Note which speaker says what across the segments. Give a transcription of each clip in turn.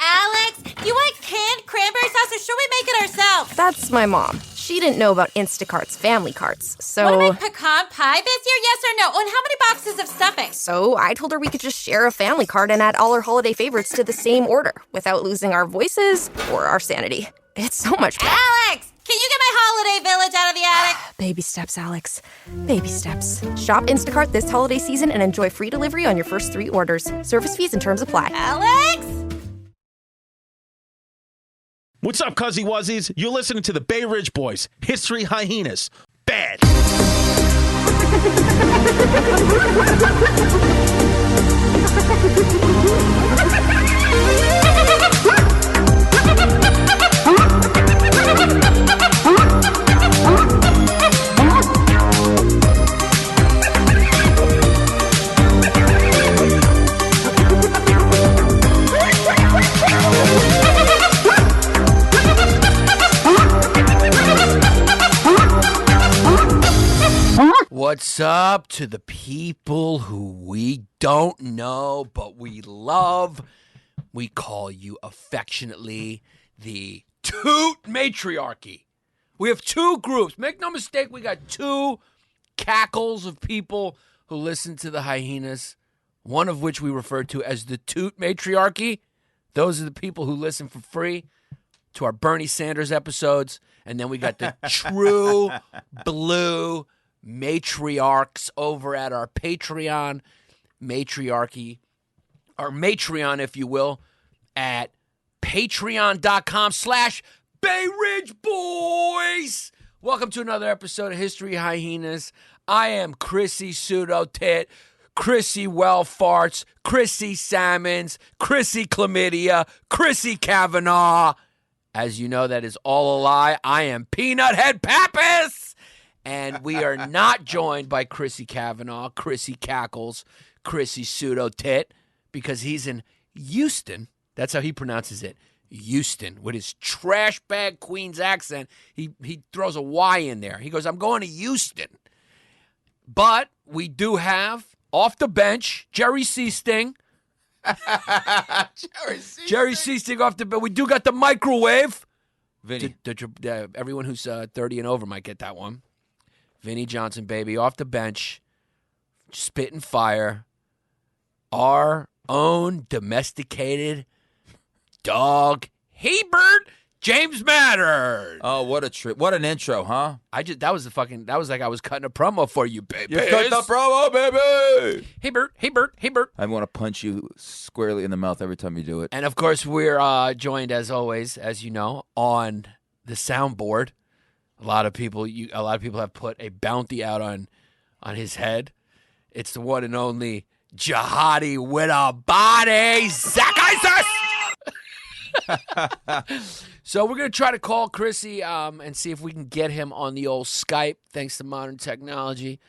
Speaker 1: Alex, you want canned cranberry sauce, or should we make it ourselves?
Speaker 2: That's my mom. She didn't know about Instacart's family carts, so...
Speaker 1: Want to make pecan pie this year, yes or no? And how many boxes of stuffing?
Speaker 2: So I told her we could just share a family cart and add all our holiday favorites to the same order without losing our voices or our sanity. It's so much better.
Speaker 1: Alex, can you get my holiday village out of the attic?
Speaker 2: Baby steps, Alex. Baby steps. Shop Instacart this holiday season and enjoy free delivery on your first 3 orders. Service fees and terms apply.
Speaker 1: Alex?
Speaker 3: What's up, Cuzzy Wuzzies? You're listening to the Bay Ridge Boys, History Hyenas. Bad.
Speaker 4: What's up to the people who we don't know but we love? We call you affectionately the Toot Matriarchy. We have 2 groups. Make no mistake, we got 2 cackles of people who listen to the Hyenas, one of which we refer to as the Toot Matriarchy. Those are the people who listen for free to our Bernie Sanders episodes. And then we got the true blue matriarchs over at our Patreon, Matriarchy, or Matreon, if you will, at patreon.com/Bay Ridge Boys. Welcome to another episode of History Hyenas. I am Chrissy Pseudo Tit, Chrissy Well Farts, Chrissy Salmons, Chrissy Chlamydia, Chrissy Kavanaugh. As you know, that is all a lie. I am Peanut Head Pappas. And we are not joined by Chrissy Kavanaugh, Chrissy Cackles, Chrissy Pseudo Tit, because he's in Houston. That's how he pronounces it. Houston, with his trash bag Queens accent. He throws a Y in there. He goes, I'm going to Houston. But we do have, off the bench, Jerry Seasting. Jerry Seasting off the bench. We do got the microwave.
Speaker 5: Vinny.
Speaker 4: Everyone who's 30 and over might get that one. Vinny Johnson, baby, off the bench, spitting fire. Our own domesticated dog, Hebert James Matters.
Speaker 5: Oh, what a trip! What an intro, huh?
Speaker 4: That was like I was cutting a promo for you, baby.
Speaker 5: You cut the promo, baby.
Speaker 4: Hebert.
Speaker 5: I want to punch you squarely in the mouth every time you do it.
Speaker 4: And of course, we're joined as always, as you know, on the soundboard. A lot of people have put a bounty out on his head. It's the one and only jihadi with a body, Zach Isis. So we're gonna try to call Chrissy and see if we can get him on the old Skype, thanks to modern technology.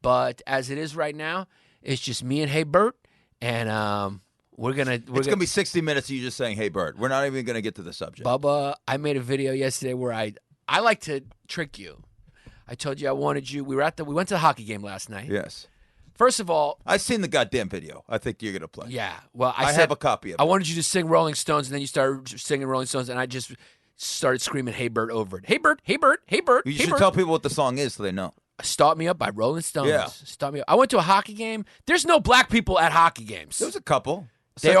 Speaker 4: But as it is right now, it's just me and Hey Bert, and it's
Speaker 5: gonna be 60 minutes of you just saying, "Hey Bert." We're not even gonna get to the subject.
Speaker 4: Bubba, I made a video yesterday where I like to trick you. I told you I wanted you. We went to the hockey game last night.
Speaker 5: Yes.
Speaker 4: First of all,
Speaker 5: I've seen the goddamn video. I think you're gonna play.
Speaker 4: Yeah. Well, I
Speaker 5: have a copy of it.
Speaker 4: I wanted you to sing Rolling Stones, and then you started singing Rolling Stones, and I just started screaming, "Hey Bert," over it. Hey Bert, hey Bert, hey Bert.
Speaker 5: You should tell people what the song is so they know.
Speaker 4: Start Me Up by Rolling Stones.
Speaker 5: Yeah.
Speaker 4: Start Me Up. I went to a hockey game. There's no black people at hockey games.
Speaker 5: There was a couple.
Speaker 4: They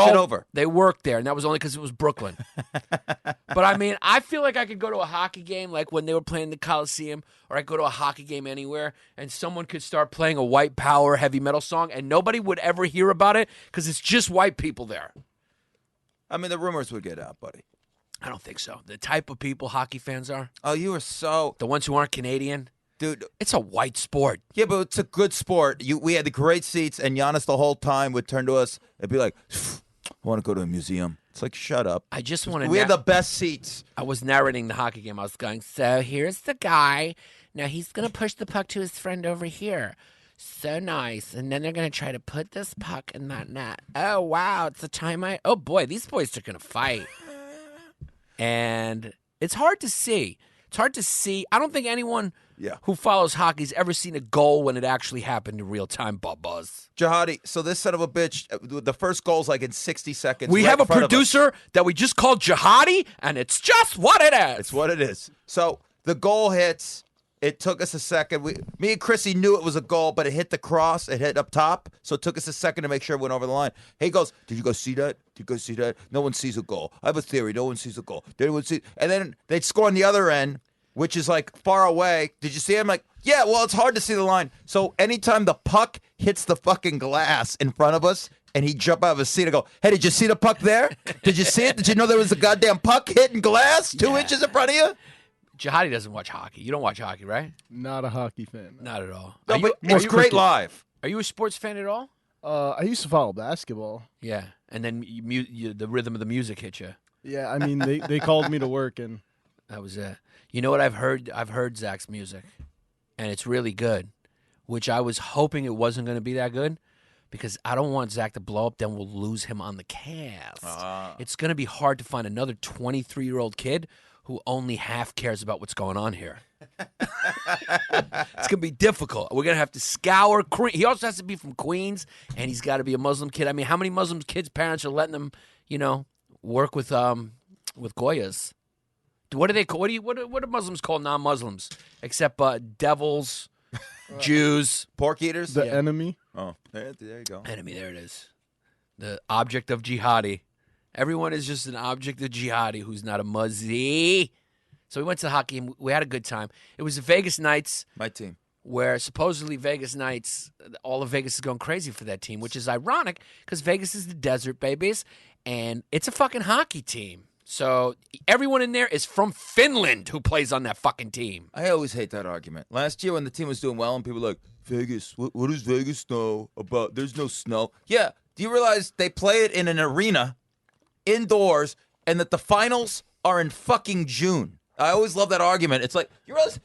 Speaker 4: worked there, and that was only because it was Brooklyn. But, I mean, I feel like I could go to a hockey game like when they were playing the Coliseum, or I could go to a hockey game anywhere, and someone could start playing a white power heavy metal song, and nobody would ever hear about it because it's just white people there.
Speaker 5: I mean, the rumors would get out, buddy.
Speaker 4: I don't think so. The type of people hockey fans are.
Speaker 5: Oh, you are so...
Speaker 4: The ones who aren't Canadian.
Speaker 5: Dude,
Speaker 4: it's a white sport.
Speaker 5: Yeah, but it's a good sport. We had the great seats, and Yannis the whole time would turn to us and be like, I want to go to a museum. It's like, shut up.
Speaker 4: I just want to...
Speaker 5: We had the best seats.
Speaker 4: I was narrating the hockey game. I was going, so here's the guy. Now he's going to push the puck to his friend over here. So nice. And then they're going to try to put this puck in that net. Oh, wow. It's the time I... Oh, boy. These boys are going to fight. And it's hard to see. It's hard to see. I don't think anyone
Speaker 5: Yeah.
Speaker 4: who follows hockey's ever seen a goal when it actually happened in real time, Bubba's.
Speaker 5: Jihadi, so this son of a bitch, the first goal's like in 60 seconds.
Speaker 4: We
Speaker 5: right
Speaker 4: have
Speaker 5: in
Speaker 4: a
Speaker 5: front of us.
Speaker 4: producer that we just called Jihadi, and it's just what it is.
Speaker 5: It's what it is. So the goal hits. It took us a second. Me and Chrissy knew it was a goal, but it hit the cross. It hit up top. So it took us a second to make sure it went over the line. He goes, did you go see that? Did you go see that? No one sees a goal. I have a theory. No one sees a goal. And then they'd score on the other end, which is like far away. Did you see him? Like, yeah, well, it's hard to see the line. So anytime the puck hits the fucking glass in front of us, and he'd jump out of his seat and go, hey, did you see the puck there? Did you see it? Did you know there was a goddamn puck hitting glass 2 inches in front of you?
Speaker 4: Jihadi doesn't watch hockey. You don't watch hockey, right?
Speaker 6: Not a hocky fan.
Speaker 4: Not at all.
Speaker 5: No,
Speaker 4: Are you,
Speaker 5: but it's great live.
Speaker 4: are you a sports fan at all?
Speaker 6: I used to follow basketball.
Speaker 4: Yeah. And then the rhythm of the music hit you.
Speaker 6: Yeah, I mean, they called me to work, and
Speaker 4: That was it. You know what I've heard? I've heard Zach's music, and it's really good, which I was hoping it wasn't going to be that good because I don't want Zach to blow up. Then we'll lose him on the cast. It's going to be hard to find another 23-year-old kid who only half cares about what's going on here. It's going to be difficult. We're going to have to scour. He also has to be from Queens, and he's got to be a Muslim kid. I mean, how many Muslim kids' parents are letting them, work with Goyas? What do they call? What do Muslims call non-Muslims except devils, Jews,
Speaker 5: Pork eaters?
Speaker 6: the enemy.
Speaker 5: Oh, there you go.
Speaker 4: enemy? There it is. The object of jihadi. Everyone is just an object of jihadi who's not a muzzy. So we went to the hockey and we had a good time. It was the Vegas Knights,
Speaker 5: My team.
Speaker 4: where supposedly Vegas Knights, all of Vegas is going crazy for that team, which is ironic because Vegas is the desert, babies, and it's a fucking hockey team. So everyone in there is from Finland who plays on that fucking team.
Speaker 5: I always hate that argument. Last year when the team was doing well and people were like, Vegas, what does Vegas know about? There's no snow. Yeah. Do you realize they play it in an arena, indoors, and that the finals are in fucking June? I always love that argument. It's like, you realize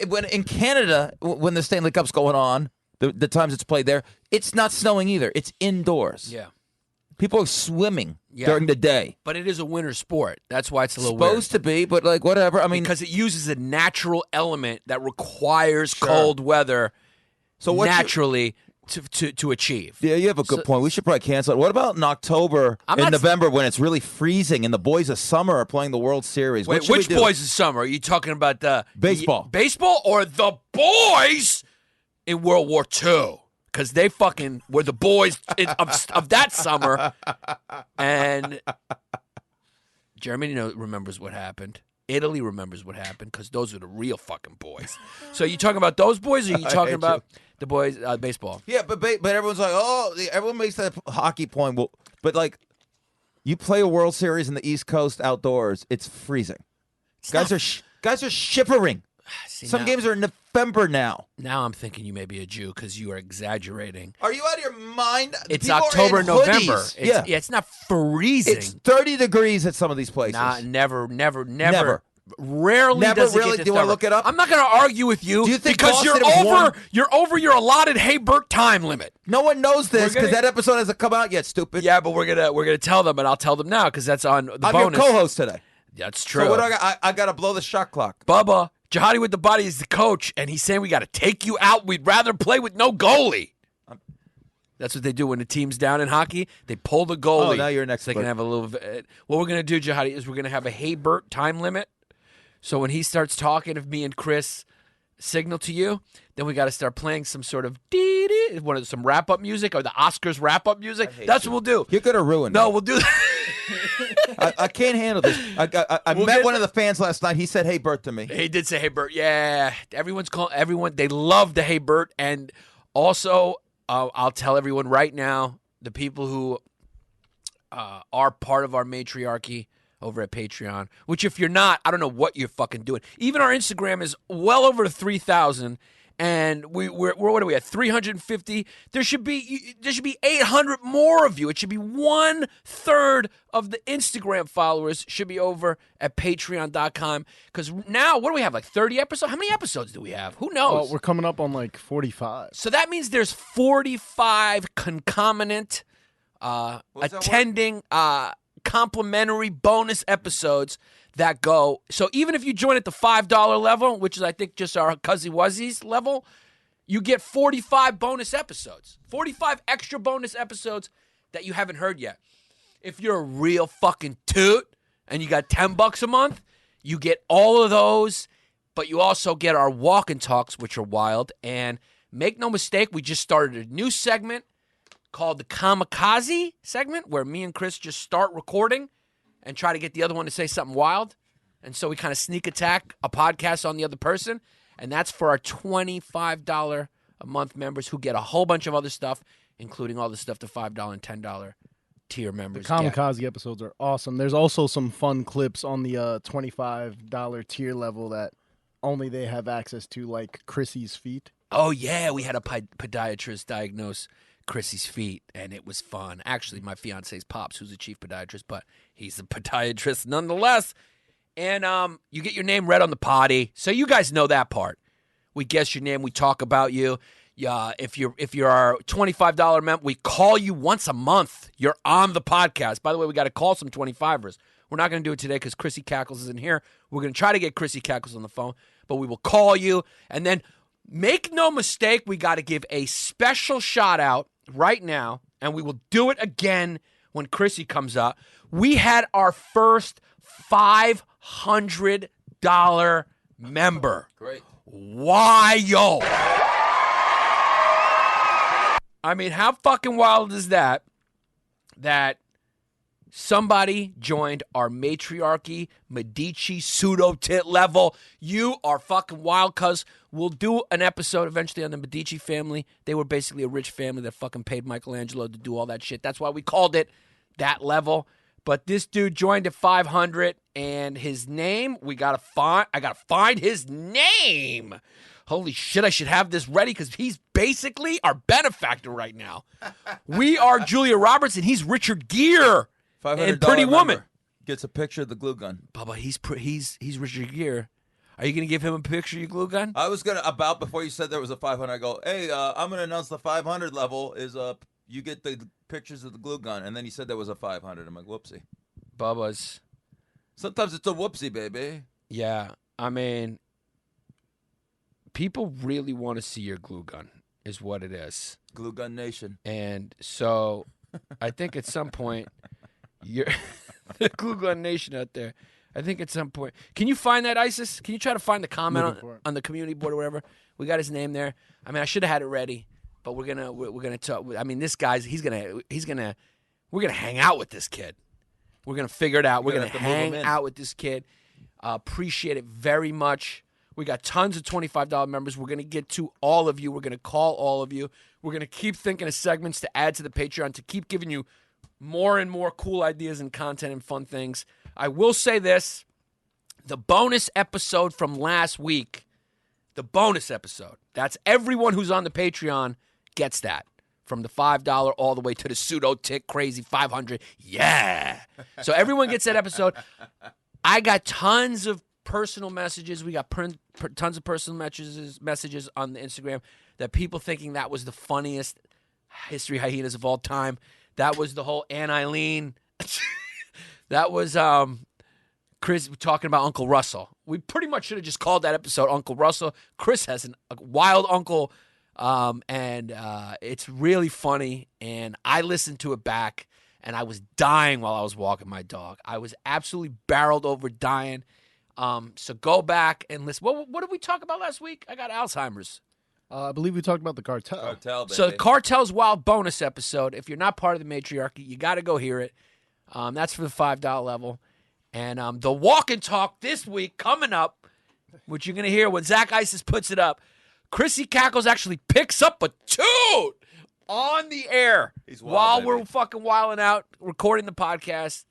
Speaker 5: when in Canada, when the Stanley Cup's going on, the times it's played there, it's not snowing either. It's indoors.
Speaker 4: Yeah.
Speaker 5: People are swimming
Speaker 4: Yeah.
Speaker 5: during the day.
Speaker 4: But it is a winter sport. That's why it's a little
Speaker 5: Supposed to be, but like whatever. I mean,
Speaker 4: because it uses a natural element that requires cold weather naturally to achieve.
Speaker 5: yeah, you have a good point. We should probably cancel it. What about in October and November when it's really freezing and the boys of summer are playing the World Series?
Speaker 4: Wait,
Speaker 5: What should
Speaker 4: which
Speaker 5: we do?
Speaker 4: boys in summer? Are you talking about the
Speaker 5: Baseball.
Speaker 4: Baseball or the boys in World War II? Because they fucking were the boys of that summer. And Germany remembers what happened. Italy remembers what happened because those are the real fucking boys. So you talking about those boys or are you talking about the boys baseball?
Speaker 5: Yeah, but everyone's like, everyone makes that hockey point. Well, but like, you play a World Series in the East Coast outdoors, it's freezing. Guys are shivering.
Speaker 4: See,
Speaker 5: Some
Speaker 4: now,
Speaker 5: games are in November now.
Speaker 4: Now I'm thinking you may be a Jew because you are exaggerating.
Speaker 5: Are you out of your mind?
Speaker 4: It's
Speaker 5: People are
Speaker 4: October,
Speaker 5: in
Speaker 4: November.
Speaker 5: hoodies.
Speaker 4: It's not freezing.
Speaker 5: It's 30 degrees at some of these places.
Speaker 4: Nah, never.
Speaker 5: Never.
Speaker 4: Rarely
Speaker 5: Never
Speaker 4: does it
Speaker 5: really?
Speaker 4: get this
Speaker 5: Do you wanna
Speaker 4: number.
Speaker 5: look it up?
Speaker 4: I'm not going to argue with you,
Speaker 5: Do you think
Speaker 4: because
Speaker 5: Boston was warm?
Speaker 4: you're over your allotted Haybert time limit.
Speaker 5: No one knows this
Speaker 4: We're gonna-
Speaker 5: because that episode hasn't come out yet, stupid.
Speaker 4: Yeah, but we're gonna tell them, and I'll tell them now because that's on the
Speaker 5: I'm
Speaker 4: bonus.
Speaker 5: your co-host today.
Speaker 4: That's true.
Speaker 5: So what do I got? I got to blow the shot clock.
Speaker 4: Bubba, Jihadi with the body is the coach, and he's saying we got to take you out. We'd rather play with no goalie. That's what they do when the team's down in hockey. They pull the goalie.
Speaker 5: Oh, now you're an
Speaker 4: So they can
Speaker 5: expert.
Speaker 4: have a little. What we're gonna do, Jihadi, is we're gonna have a Haybert time limit. So when he starts talking, if me and Chris signal to you, then we got to start playing some sort of some wrap up music or the Oscars wrap up music. That's what we'll do.
Speaker 5: You're gonna ruin
Speaker 4: No,
Speaker 5: me.
Speaker 4: we'll do that.
Speaker 5: I can't handle this. I
Speaker 4: We'll
Speaker 5: met
Speaker 4: get-
Speaker 5: one of the fans last night. He said, "Hey, Bert," to me.
Speaker 4: He did say, "Hey, Bert." Yeah, everyone's calling. Everyone, they love the "Hey, Bert," and also, I'll tell everyone right now, the people who are part of our matriarchy over at Patreon. Which, if you're not, I don't know what you're fucking doing. Even our Instagram is well over 3,000. And we're what are we at? 350. There should be 800 more of you. It should be 1/3 of the Instagram followers should be over at Patreon.com. Because now, what do we have? Like 30 episodes? How many episodes do we have? Who knows?
Speaker 6: We're coming up on like 45.
Speaker 4: So that means there's 45 concomitant
Speaker 5: What's that
Speaker 4: attending complimentary bonus episodes that go. So even if you join at the $5 level, which is I think just our Cuzzy Wuzzies level, you get 45 bonus episodes. 45 extra bonus episodes that you haven't heard yet. If you're a real fucking toot and you got $10 a month, you get all of those, but you also get our walk and talks, which are wild. And make no mistake, we just started a new segment called the Kamikaze segment, where me and Chris just start recording and try to get the other one to say something wild. And so we kind of sneak attack a podcast on the other person. And that's for our $25 a month members who get a whole bunch of other stuff, including all the stuff the $5 and $10 tier members
Speaker 6: The
Speaker 4: get.
Speaker 6: Kamikaze episodes are awesome. There's also some fun clips on the $25 tier level that only they have access to, like Chrissy's feet.
Speaker 4: Oh, yeah, we had a podiatrist diagnose Chrissy's feet, and it was fun. Actually, my fiance's pops, who's a chief podiatrist, but he's a podiatrist nonetheless. And you get your name read on the potty, so you guys know that part. We guess your name, we talk about you. If you're our $25 member, we call you once a month. You're on the podcast. By the way, we got to call some 25ers. We're not going to do it today because Chrissy Cackles isn't here. We're going to try to get Chrissy Cackles on the phone, but we will call you. And then make no mistake, we got to give a special shout out right now, and we will do it again when Chrissy comes up. We had our first $500 member.
Speaker 5: Great.
Speaker 4: Wild. I mean, how fucking wild is that? That somebody joined our matriarchy, Medici, pseudo-tit level. You are fucking wild, cuz we'll do an episode eventually on the Medici family. They were basically a rich family that fucking paid Michelangelo to do all that shit. That's why we called it that level. But this dude joined at 500, and his name, I gotta find his name. Holy shit, I should have this ready because he's basically our benefactor right now. We are Julia Roberts, and he's Richard Gere and Pretty Woman.
Speaker 5: Gets a picture of the glue gun.
Speaker 4: Bubba, he's Richard Gere. Are you going to give him a picture of your glue gun?
Speaker 5: I was before you said there was a 500, I go, hey, I'm going to announce the 500 level is you get the pictures of the glue gun. And then he said there was a 500. I'm like, whoopsie.
Speaker 4: Bubba's.
Speaker 5: Sometimes it's a whoopsie, baby.
Speaker 4: Yeah, I mean, people really want to see your glue gun is what it is.
Speaker 5: Glue gun nation.
Speaker 4: And so I think at some point, you're the glue gun nation out there. I think at some point, can you find that, ISIS? Can you try to find the comment on the community board or whatever? We got his name there. I mean, I should have had it ready, but we're gonna talk. I mean, this guy's we're gonna hang out with this kid. We're gonna figure it out. We're gonna hang out with this kid. Appreciate it very much. We got tons of $25 members. We're gonna get to all of you. We're gonna call all of you. We're gonna keep thinking of segments to add to the Patreon to keep giving you more and more cool ideas and content and fun things. I will say this, the bonus episode from last week, the bonus episode, that's everyone who's on the Patreon gets that. From the $5 all the way to the pseudo-tick crazy 500. Yeah. So everyone gets that episode. I got tons of personal messages. We got tons of personal messages on the Instagram that people thinking that was the funniest History Hyenas of all time. That was the whole Ann Eileen. That was Chris talking about Uncle Russell. We pretty much should have just called that episode Uncle Russell. Chris has a wild uncle, and it's really funny. And I listened to it back, and I was dying while I was walking my dog. I was absolutely barreled over dying. So go back and listen. What did we talk about last week? I got Alzheimer's.
Speaker 6: I believe we talked about the cartel.
Speaker 5: Cartel, baby.
Speaker 4: So the Cartel's Wild bonus episode. If you're not part of the Matriarchy, you got to go hear it. That's for the $5 level. And the walk and talk this week coming up, which you're going to hear when Zach Isis puts it up. Chrissy Cackles actually picks up a toot on the air while we're fucking wilding out, recording the podcast.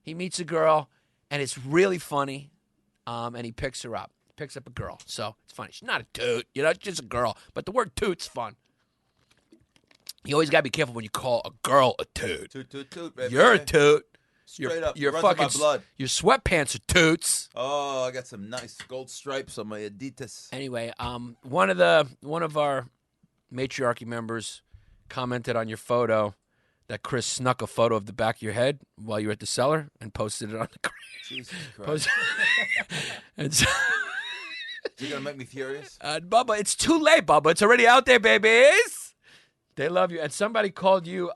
Speaker 4: He meets a girl, and it's really funny, and he picks her up. Picks up a girl. So it's funny. She's not a toot, it's just a girl. But the word toot's fun. You always got to be careful when you call a girl a toot.
Speaker 5: Toot, toot, toot, baby.
Speaker 4: You're a toot.
Speaker 5: Straight up.
Speaker 4: You're
Speaker 5: Runs
Speaker 4: fucking
Speaker 5: in my blood.
Speaker 4: Your sweatpants are toots.
Speaker 5: Oh, I got some nice gold stripes on my Adidas.
Speaker 4: Anyway, one of our Matriarchy members commented on your photo that Chris snuck a photo of the back of your head while you were at the cellar and posted it on the
Speaker 5: Jesus Christ.
Speaker 4: And so,
Speaker 5: You're going to make me furious?
Speaker 4: Bubba, it's too late, Bubba. It's already out there, babies. They love you. And somebody called you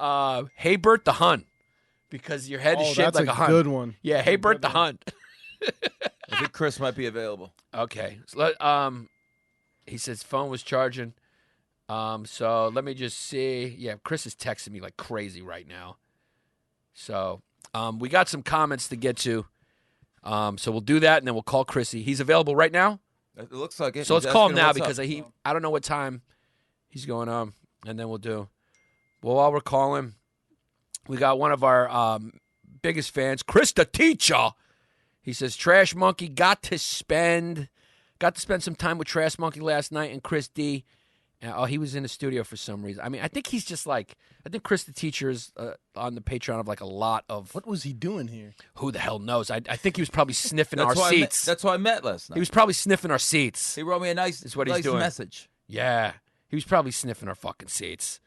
Speaker 4: Hey Bert the Hun because your head is shaped like a hun.
Speaker 6: Good one.
Speaker 4: Yeah, Hey Bert the Hun.
Speaker 5: I think Chris might be available.
Speaker 4: Okay. So he says phone was charging. So let me just see. Yeah, Chris is texting me like crazy right now. So we got some comments to get to. So we'll do that, and then we'll call Chrissy. He's available right now?
Speaker 5: It looks like it.
Speaker 4: So let's
Speaker 5: He's
Speaker 4: call him
Speaker 5: asking
Speaker 4: now
Speaker 5: what's up.
Speaker 4: because I don't know what time he's going on, and then we'll do. Well, while we're calling, we got one of our biggest fans, Chris the Teacher. He says, Trash Monkey got to spend some time with Trash Monkey last night and Chris D. He was in the studio for some reason. I mean, I think he's just like, I think Chris the Teacher is on the Patreon of like a lot of.
Speaker 6: What was he doing here?
Speaker 4: Who the hell knows? I think he was probably sniffing our
Speaker 5: why
Speaker 4: seats.
Speaker 5: That's why I met last night.
Speaker 4: He was probably sniffing our seats.
Speaker 5: He wrote me a nice message.
Speaker 4: Yeah, he was probably sniffing our fucking seats.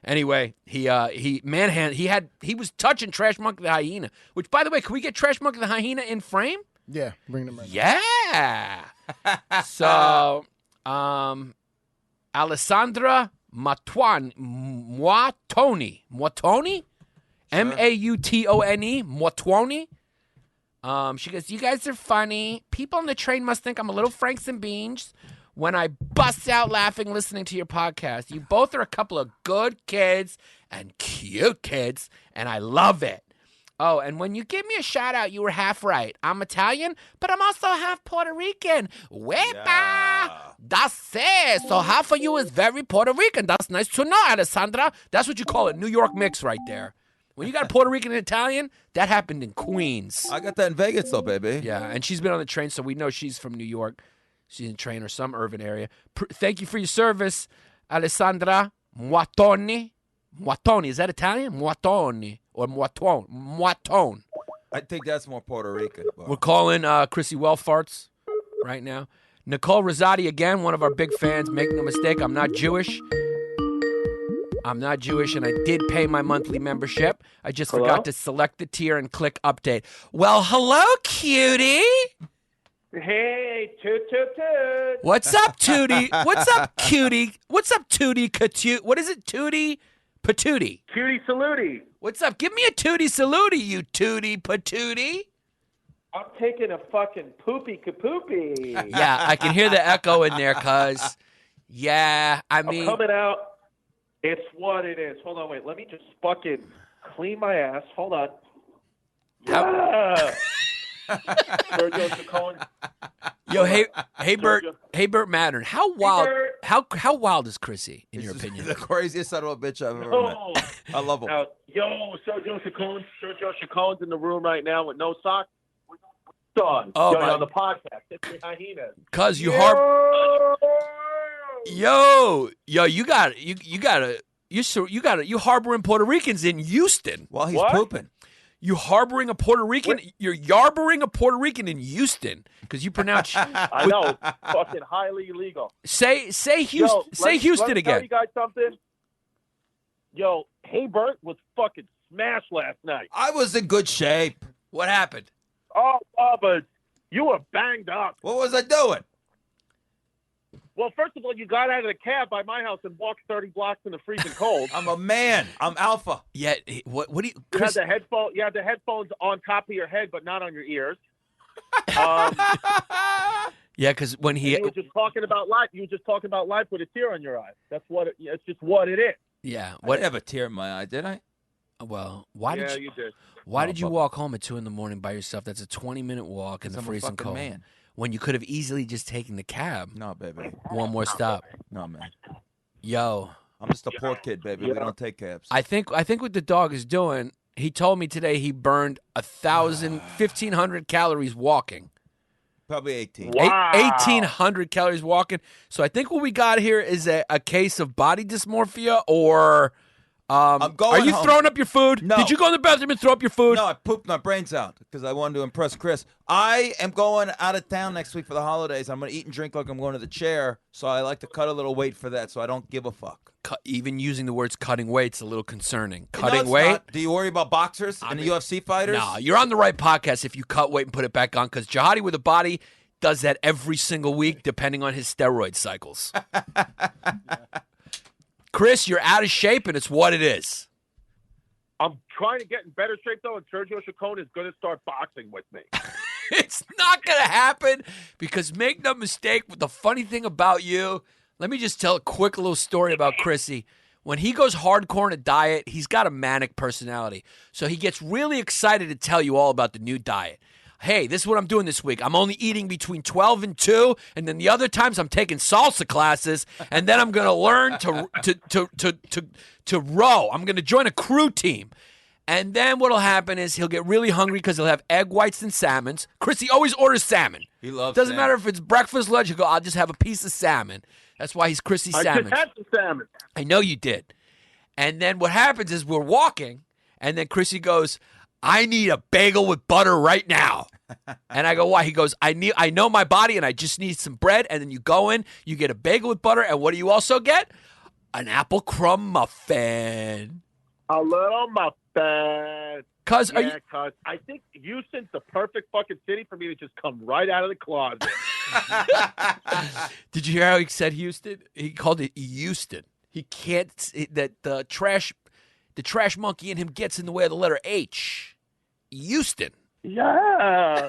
Speaker 4: Anyway, he was touching Trash Monkey the Hyena. Which, by the way, can we get Trash Monkey the Hyena in frame?
Speaker 6: Yeah, bring them right
Speaker 4: Yeah. So, Alessandra Moatone, Mautone, Moatone. She goes, you guys are funny. People on the train must think I'm a little Franks and Beans when I bust out laughing listening to your podcast. You both are a couple of good kids and cute kids, and I love it. Oh, and when you give me a shout out, you were half right. I'm Italian, but I'm also half Puerto Rican. Wepa! That's it. So half of you is very Puerto Rican. That's nice to know, Alessandra. That's what you call it, New York mix right there. When you got a Puerto Rican and Italian, that happened in Queens.
Speaker 5: I got that in Vegas, though, baby.
Speaker 4: Yeah, and she's been on the train, so we know she's from New York. She's in train or some urban area. Thank you for your service, Alessandra Moatone. Moatone, is that Italian? Moatone or Moatone? Moatone.
Speaker 5: I think that's more Puerto Rican. But...
Speaker 4: We're calling Chrissy Wellfarts right now. Nicole Rosati again, one of our big fans. Make no mistake, I'm not Jewish. And I did pay my monthly membership. I just forgot to select the tier and click update. Well, hello, cutie.
Speaker 7: Hey, toot, toot, toot.
Speaker 4: What's up, Tootie? What's up, cutie? What's up, Tootie? What is it, Tootie? Patootie.
Speaker 7: Cutie saluti.
Speaker 4: What's up? Give me a Tootie saluti, you Tootie Patootie.
Speaker 7: I'm taking a fucking poopy kapoopy.
Speaker 4: Yeah, I can hear the echo in there, cuz. Yeah, I mean.
Speaker 7: I'm coming out. It's what it is. Hold on, wait. Let me just fucking clean my ass. Hold on. Yeah. Sergio Chacon.
Speaker 4: Yo, hey, Bert Mattern. How wild?
Speaker 7: Bert.
Speaker 4: How wild is Chrissy in your
Speaker 5: This is
Speaker 4: opinion?
Speaker 5: the craziest son of a bitch I've ever
Speaker 7: Oh.
Speaker 5: met. I love him.
Speaker 7: Now, Sergio Chacon's in the room right now with no socks. Done.
Speaker 4: Oh, my-
Speaker 7: on the podcast. It's the Hyenas.
Speaker 4: Cuz you you harboring Puerto Ricans in Houston.
Speaker 5: While he's
Speaker 7: What?
Speaker 5: pooping.
Speaker 4: You harboring a Puerto Rican. You're yarboring a Puerto Rican in Houston because you pronounce.
Speaker 7: I know. Fucking highly illegal.
Speaker 4: Say Houston.
Speaker 7: Yo,
Speaker 4: say Houston
Speaker 7: let me tell
Speaker 4: again.
Speaker 7: you guys something. Yo, Hey Bert was fucking smashed last night.
Speaker 5: I was in good shape.
Speaker 4: What happened?
Speaker 7: Oh, but you were banged up.
Speaker 5: What was I doing?
Speaker 7: Well, first of all, you got out of the cab by my house and walked 30 blocks in the freezing cold.
Speaker 5: I'm a man. I'm alpha.
Speaker 4: Yeah. What do you?
Speaker 7: You
Speaker 4: Chris,
Speaker 7: had the headphones on top of your head, but not on your ears.
Speaker 4: yeah, because when he.
Speaker 7: You were just talking about life. You were just talking about life with a tear in your eye. That's what. It's just what it is.
Speaker 4: Yeah.
Speaker 5: I
Speaker 4: What?
Speaker 5: didn't have a tear in my eye, did I?
Speaker 4: Well, why
Speaker 7: yeah,
Speaker 4: did
Speaker 7: you did.
Speaker 4: Why
Speaker 5: Oh,
Speaker 4: did you
Speaker 5: but-
Speaker 4: walk home at 2 a.m. by yourself? That's a 20-minute walk in the
Speaker 5: I'm a
Speaker 4: freezing
Speaker 5: fucking
Speaker 4: cold.
Speaker 5: man.
Speaker 4: When you could have easily just taken the cab.
Speaker 5: No, baby.
Speaker 4: One more stop.
Speaker 5: No, man.
Speaker 4: Yo,
Speaker 5: I'm just a poor kid, baby. We
Speaker 7: Yeah.
Speaker 5: don't take cabs.
Speaker 4: I think what the dog is doing. He told me today he burned 1,500 calories walking.
Speaker 5: Probably 18.
Speaker 7: Wow.
Speaker 4: 1,800 calories walking. So I think what we got here is a case of body dysmorphia or
Speaker 5: I'm going
Speaker 4: Are you
Speaker 5: home.
Speaker 4: throwing up your food?
Speaker 5: No.
Speaker 4: Did you go in the bathroom and throw up your food?
Speaker 5: No, I pooped my brains out because I wanted to impress Chris. I am going out of town next week for the holidays. I'm going to eat and drink like I'm going to the chair, so I like to cut a little weight for that, so I don't give a fuck.
Speaker 4: Even using the words cutting weight's a little concerning.
Speaker 5: No,
Speaker 4: Cutting
Speaker 5: it's
Speaker 4: weight?
Speaker 5: not. Do you worry about boxers and the UFC fighters?
Speaker 4: No, you're on the right podcast if you cut weight and put it back on, because Jihadi with a body does that every single week depending on his steroid cycles. Chris, you're out of shape, and it's what it is.
Speaker 7: I'm trying to get in better shape, though, and Sergio Chacon is going to start boxing with me.
Speaker 4: It's not going to happen because make no mistake, the funny thing about you, let me just tell a quick little story about Chrissy. When he goes hardcore in a diet, he's got a manic personality. So he gets really excited to tell you all about the new diet. Hey, this is what I'm doing this week. I'm only eating between 12 and 2, and then the other times I'm taking salsa classes, and then I'm going to learn to row. I'm going to join a crew team. And then what'll happen is he'll get really hungry because he'll have egg whites and salmons. Chrissy always orders salmon.
Speaker 5: He loves
Speaker 4: Doesn't
Speaker 5: salmon.
Speaker 4: matter if it's breakfast, lunch. He'll go, I'll just have a piece of salmon. That's why he's Chrissy
Speaker 7: I
Speaker 4: Salmon.
Speaker 7: just had some salmon.
Speaker 4: I know you did. And then what happens is we're walking, and then Chrissy goes, I need a bagel with butter right now. And I go, why? He goes, I know my body, and I just need some bread. And then you go in, you get a bagel with butter, and what do you also get? An apple crumb muffin.
Speaker 7: A little muffin.
Speaker 4: Cuz
Speaker 7: Yeah, cuz I think Houston's the perfect fucking city for me to just come right out of the closet.
Speaker 4: Did you hear how he said Houston? He called it Houston. He can't, that the trash monkey in him gets in the way of the letter H. Houston.
Speaker 7: Yeah.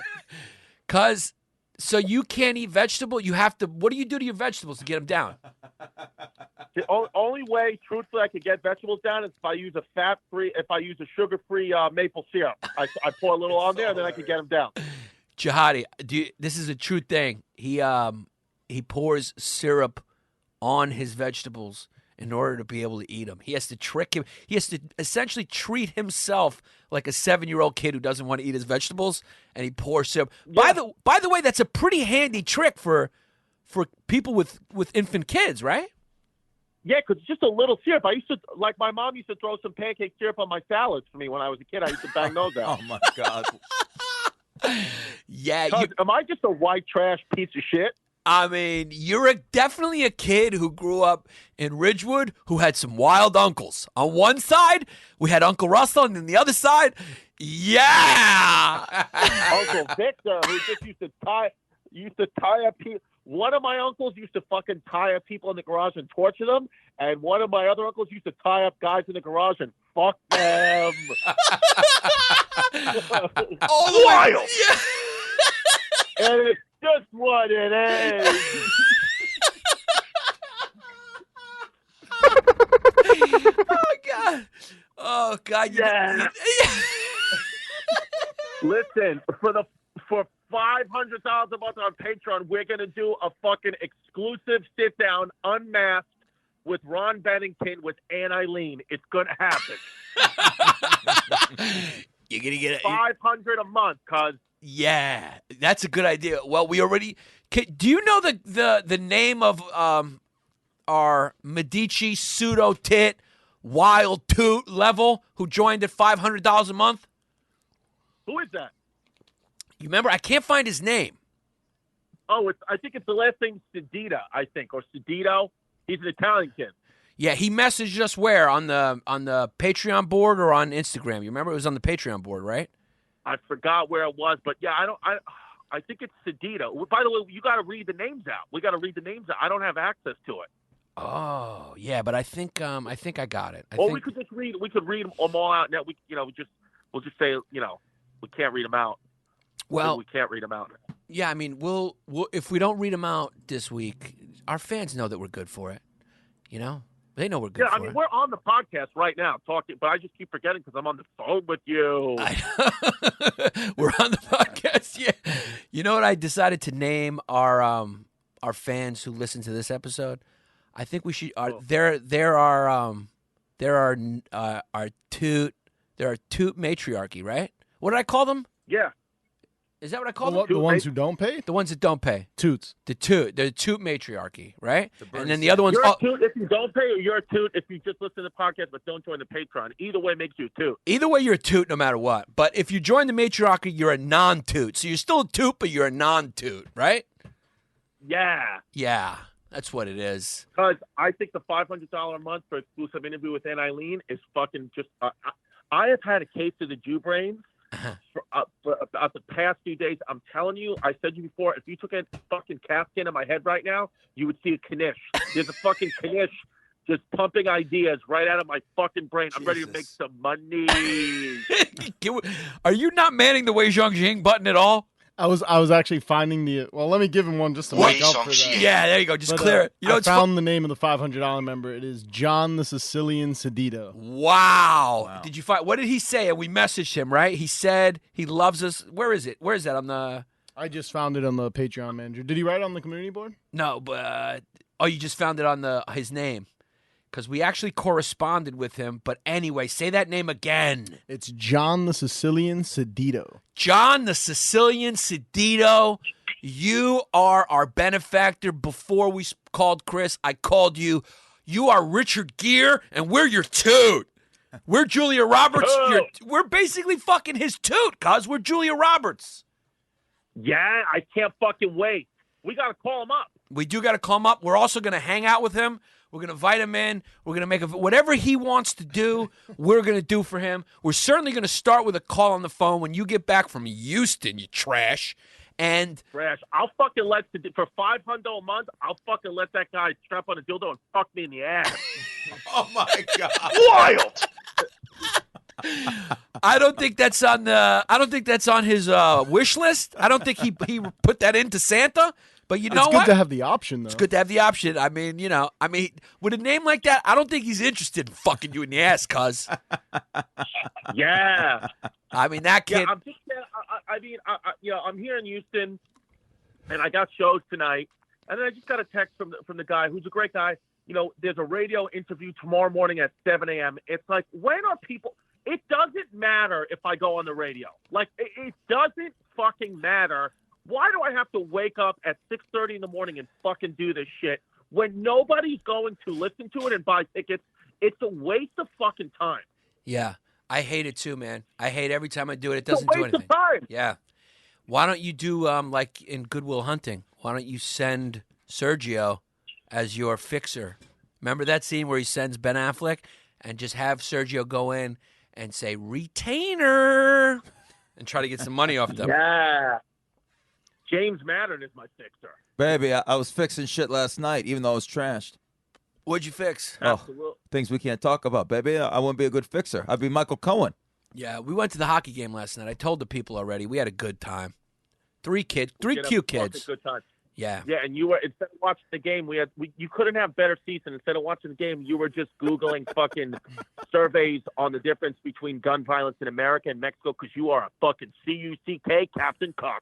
Speaker 4: Cuz, so you can't eat vegetable. You have to. What do you do to your vegetables to get them down?
Speaker 7: The only way, truthfully, I could get vegetables down is if I use a sugar-free maple syrup. I pour a little on there, and then I can get them down.
Speaker 4: Jihadi, this is a true thing. He pours syrup on his vegetables in order to be able to eat them. He has to trick him. He has to essentially treat himself like a 7-year-old kid who doesn't want to eat his vegetables, and he pours syrup.
Speaker 7: Yeah.
Speaker 4: By the way, that's a pretty handy trick for people with infant kids, right?
Speaker 7: Yeah, because it's just a little syrup. My mom used to throw some pancake syrup on my salads for me when I was a kid. I used to bang those out.
Speaker 5: Oh, my God.
Speaker 4: Yeah.
Speaker 7: Am I just a white trash piece of shit?
Speaker 4: I mean, you're definitely a kid who grew up in Ridgewood who had some wild uncles. On one side, we had Uncle Russell, and on the other side, yeah!
Speaker 7: Uncle Victor, who just used to tie up people. One of my uncles used to fucking tie up people in the garage and torture them, and one of my other uncles used to tie up guys in the garage and fuck them.
Speaker 4: All the
Speaker 7: Wild.
Speaker 4: way. Yeah.
Speaker 7: And it's just what it is.
Speaker 4: Oh, God. Oh, God.
Speaker 7: Yeah. Listen, for $500 a month on Patreon, we're going to do a fucking exclusive sit-down, unmasked, with Ron Bennington with Ann Eileen. It's going to happen.
Speaker 4: You're going to get it.
Speaker 7: $500 a month, cuz.
Speaker 4: Yeah, that's a good idea. Well, we already. Do you know the name of our Medici pseudo tit wild toot level who joined at $500 a month?
Speaker 7: Who is that?
Speaker 4: You remember? I can't find his name.
Speaker 7: Oh, I think it's the last name Sedita, I think, or Sedito. He's an Italian kid.
Speaker 4: Yeah, he messaged us where on the Patreon board or on Instagram. You remember? It was on the Patreon board, right?
Speaker 7: I forgot where it was, but yeah, I think it's Sedito. By the way, you got to read the names out. We got to read the names out. I don't have access to it.
Speaker 4: Oh, yeah, but I think I got it.
Speaker 7: We could just read. We could read them all out. Now we'll just say we can't read them out.
Speaker 4: Well,
Speaker 7: we can't read them out.
Speaker 4: Yeah, I mean, we'll if we don't read them out this week, our fans know that we're good for it. You know, they know we're good.
Speaker 7: Yeah,
Speaker 4: for it.
Speaker 7: we're on the podcast right now talking, but I just keep forgetting because I'm on the phone with you.
Speaker 4: We're on the podcast. Yeah, you know what? I decided to name our fans who listen to this episode. I think we should. There are toot matriarchy, right? What did I call them?
Speaker 7: Yeah.
Speaker 4: Is that what I call them?
Speaker 6: The ones who don't pay?
Speaker 4: The ones that don't pay.
Speaker 6: Toots.
Speaker 4: The toot matriarchy, right? And then the other ones.
Speaker 7: You're a toot if you don't pay, or you're a toot if you just listen to the podcast but don't join the Patreon. Either way makes you a toot.
Speaker 4: Either way, you're a toot no matter what. But if you join the matriarchy, you're a non-toot. So you're still a toot, but you're a non-toot, right?
Speaker 7: Yeah.
Speaker 4: Yeah, that's what it is.
Speaker 7: Because I think the $500 a month for exclusive interview with Aunt Eileen is fucking just. I have had a case of the Jew brains for about the past few days. I'm telling you, I said to you before, if you took a fucking CAT scan of my head right now, you would see a Knish. There's a fucking Knish just pumping ideas right out of my fucking brain. I'm ready to make some money.
Speaker 4: Are you not manning the Wei Zhongjing button at all?
Speaker 6: I was actually finding the. Well, let me give him one just to make up for that.
Speaker 4: Yeah, there you go. Just clear it. You know,
Speaker 6: I found the name of the $500 member. It is John the Sicilian Sedito.
Speaker 4: Wow. Did you find? What did he say? And we messaged him, right? He said he loves us. Where is it? Where is that on the?
Speaker 6: I just found it on the Patreon manager. Did he write on the community board?
Speaker 4: No, but you just found it on his name. Because we actually corresponded with him. But anyway, say that name again.
Speaker 6: It's John the Sicilian Sedito.
Speaker 4: John the Sicilian Sedito. You are our benefactor. Before we called Chris, I called you. You are Richard Gere, and we're your toot. We're Julia Roberts. We're basically fucking his toot, cuz we're Julia Roberts.
Speaker 7: Yeah, I can't fucking wait. We got to call him up.
Speaker 4: We do got to call him up. We're also going to hang out with him. We're going to invite him in. We're going to make whatever he wants to do, we're going to do for him. We're certainly going to start with a call on the phone when you get back from Houston, you trash. And
Speaker 7: I'll fucking for $500 a month, I'll fucking let that guy strap on a dildo and fuck me in the ass.
Speaker 5: Oh my God.
Speaker 7: Wild.
Speaker 4: I don't think that's on his wish list. I don't think he put that into Santa. But you know what?
Speaker 6: It's good to have the option, though.
Speaker 4: It's good to have the option. I mean, with a name like that, I don't think he's interested in fucking you in the ass, cuz.
Speaker 7: Yeah.
Speaker 4: I mean, that kid.
Speaker 7: Yeah, I'm here in Houston, and I got shows tonight, and then I just got a text from the guy who's a great guy. You know, there's a radio interview tomorrow morning at 7 a.m. It's like, when are people? It doesn't matter if I go on the radio. Like, it doesn't fucking matter. Why do I have to wake up at 6:30 in the morning and fucking do this shit when nobody's going to listen to it and buy tickets? It's a waste of fucking time.
Speaker 4: Yeah, I hate it too, man. I hate every time I do it. It doesn't do anything.
Speaker 7: It's a waste of time.
Speaker 4: Yeah. Why don't you do like in Good Will Hunting? Why don't you send Sergio as your fixer? Remember that scene where he sends Ben Affleck and just have Sergio go in and say retainer and try to get some money off them.
Speaker 7: Yeah. James Madden is my fixer.
Speaker 5: Baby, I was fixing shit last night, even though it was trashed.
Speaker 4: What'd you fix?
Speaker 7: Absolutely.
Speaker 5: Things we can't talk about, baby. I wouldn't be a good fixer. I'd be Michael Cohen.
Speaker 4: Yeah, we went to the hockey game last night. I told the people already. We had a good time. Three cute kids.
Speaker 7: Good time.
Speaker 4: Yeah.
Speaker 7: Yeah, and you were, instead of watching the game, you couldn't have better seats, and instead of watching the game, you were just Googling fucking surveys on the difference between gun violence in America and Mexico because you are a fucking CUCK Captain Cock.